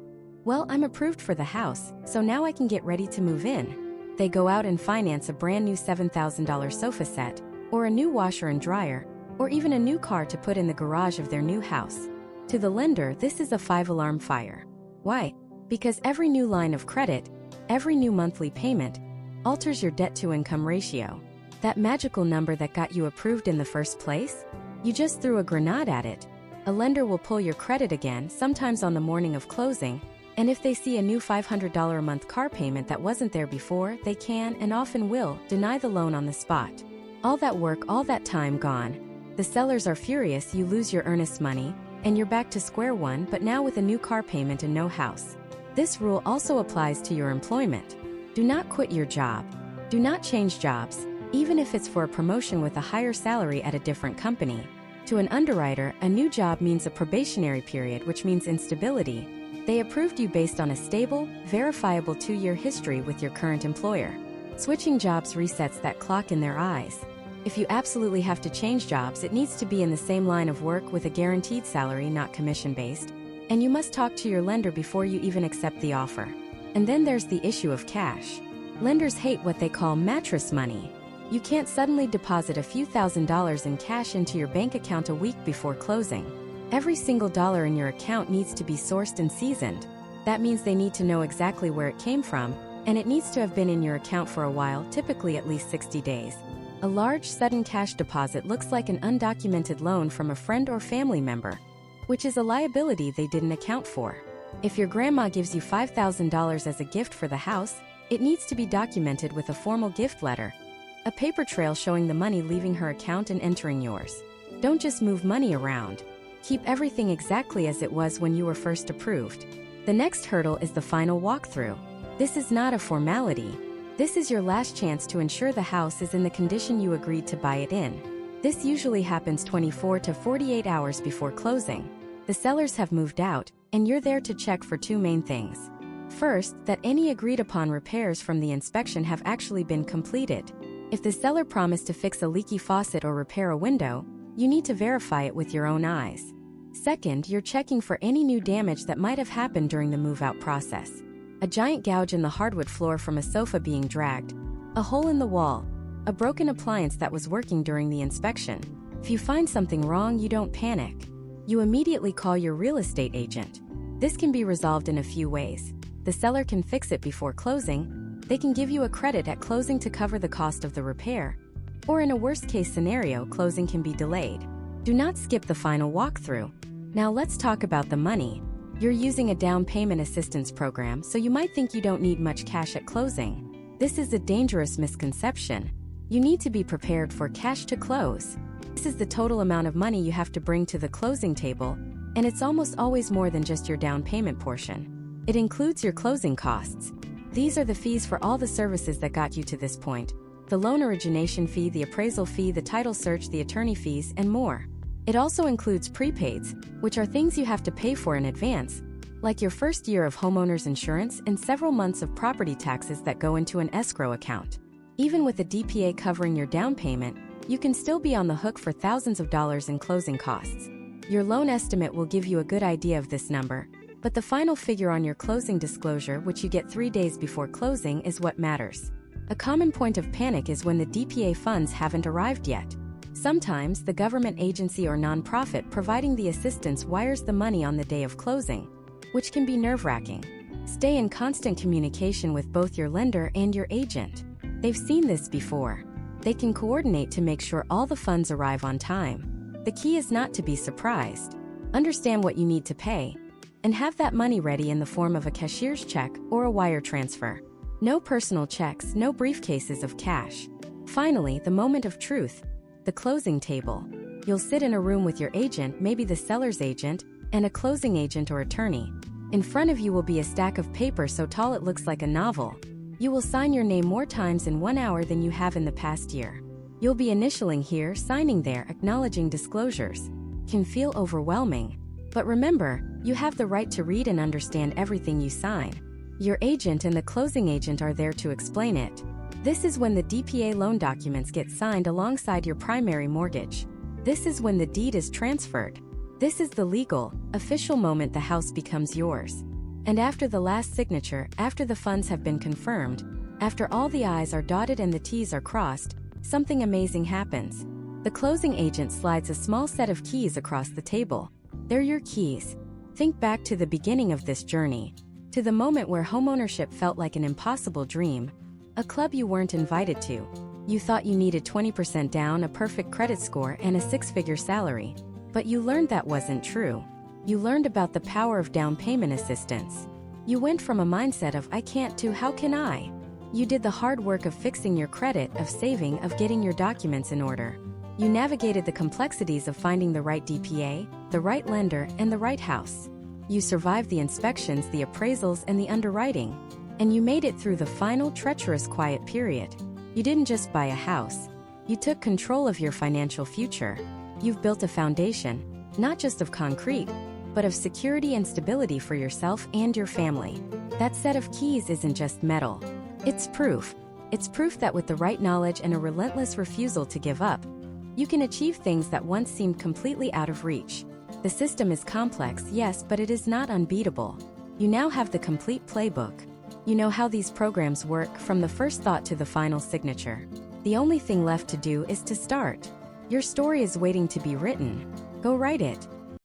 "Well, I'm approved for the house, so now I can get ready to move in." They go out and finance a brand new $7,000 sofa set, or a new washer and dryer, or even a new car to put in the garage of their new house. To the lender, this is a 5-alarm fire. Why? Because every new line of credit, every new monthly payment, alters your debt-to-income ratio. That magical number that got you approved in the first place? You just threw a grenade at it. A lender will pull your credit again, sometimes on the morning of closing, and if they see a new $500 a month car payment that wasn't there before, they can, and often will, deny the loan on the spot. All that work, all that time gone. The sellers are furious, you lose your earnest money, and you're back to square one, but now with a new car payment and no house. This rule also applies to your employment. Do not quit your job. Do not change jobs, even if it's for a promotion with a higher salary at a different company. To an underwriter, a new job means a probationary period, which means instability. They approved you based on a stable, verifiable 2-year history with your current employer. Switching jobs resets that clock in their eyes. If you absolutely have to change jobs, it needs to be in the same line of work with a guaranteed salary, not commission-based. And you must talk to your lender before you even accept the offer. And then there's the issue of cash. Lenders hate what they call mattress money. You can't suddenly deposit a few $1,000s in cash into your bank account a week before closing. Every single dollar in your account needs to be sourced and seasoned. That means they need to know exactly where it came from, and it needs to have been in your account for a while, typically at least 60 days. A large, sudden cash deposit looks like an undocumented loan from a friend or family member, which is a liability they didn't account for. If your grandma gives you $5,000 as a gift for the house, it needs to be documented with a formal gift letter, a paper trail showing the money leaving her account and entering yours. Don't just move money around. Keep everything exactly as it was when you were first approved. The next hurdle is the final walkthrough. This is not a formality. This is your last chance to ensure the house is in the condition you agreed to buy it in. This usually happens 24 to 48 hours before closing. The sellers have moved out, and you're there to check for 2 main things. First, that any agreed-upon repairs from the inspection have actually been completed. If the seller promised to fix a leaky faucet or repair a window, you need to verify it with your own eyes. Second, you're checking for any new damage that might have happened during the move-out process. A giant gouge in the hardwood floor from a sofa being dragged, a hole in the wall, a broken appliance that was working during the inspection. If you find something wrong, you don't panic. You immediately call your real estate agent. This can be resolved in a few ways. The seller can fix it before closing. They can give you a credit at closing to cover the cost of the repair. Or in a worst-case scenario, closing can be delayed. Do not skip the final walkthrough. Now let's talk about the money. You're using a down payment assistance program, so you might think you don't need much cash at closing. This is a dangerous misconception. You need to be prepared for cash to close. This is the total amount of money you have to bring to the closing table, and it's almost always more than just your down payment portion. It includes your closing costs. These are the fees for all the services that got you to this point: the loan origination fee, the appraisal fee, the title search, the attorney fees, and more. It also includes prepaids, which are things you have to pay for in advance, like your first year of homeowner's insurance and several months of property taxes that go into an escrow account. Even with a DPA covering your down payment, you can still be on the hook for thousands of dollars in closing costs. Your loan estimate will give you a good idea of this number, but the final figure on your closing disclosure, which you get 3 days before closing, is what matters. A common point of panic is when the DPA funds haven't arrived yet. Sometimes, the government agency or nonprofit providing the assistance wires the money on the day of closing, which can be nerve-wracking. Stay in constant communication with both your lender and your agent. They've seen this before. They can coordinate to make sure all the funds arrive on time. The key is not to be surprised. Understand what you need to pay, and have that money ready in the form of a cashier's check or a wire transfer. No personal checks, no briefcases of cash. Finally, the moment of truth. The closing table. You'll sit in a room with your agent, maybe the seller's agent, and a closing agent or attorney. In front of you will be a stack of paper so tall it looks like a novel. You will sign your name more times in 1 hour than you have in the past year. You'll be initialing here, signing there, acknowledging disclosures. Can feel overwhelming. But remember, you have the right to read and understand everything you sign. Your agent and the closing agent are there to explain it. This is when the DPA loan documents get signed alongside your primary mortgage. This is when the deed is transferred. This is the legal, official moment the house becomes yours. And after the last signature, after the funds have been confirmed, After all the I's are dotted and the T's are crossed, something amazing happens. The closing agent slides a small set of keys across the table. They're your keys. Think back to the beginning of this journey, to the moment where homeownership felt like an impossible dream, a club you weren't invited to. You thought you needed 20% down, a perfect credit score, and a six-figure salary. But you learned that wasn't true. You learned about the power of down payment assistance. You went from a mindset of "I can't" to "how can I?" You did the hard work of fixing your credit, of saving, of getting your documents in order. You navigated the complexities of finding the right DPA, the right lender, and the right house. You survived the inspections, the appraisals, and the underwriting. And you made it through the final, treacherous, quiet period. You didn't just buy a house. You took control of your financial future. You've built a foundation, not just of concrete, but of security and stability for yourself and your family. That set of keys isn't just metal. It's proof. It's proof that with the right knowledge and a relentless refusal to give up, you can achieve things that once seemed completely out of reach. The system is complex, yes, but it is not unbeatable. You now have the complete playbook. You know how these programs work, from the first thought to the final signature. The only thing left to do is to start. Your story is waiting to be written. Go write it.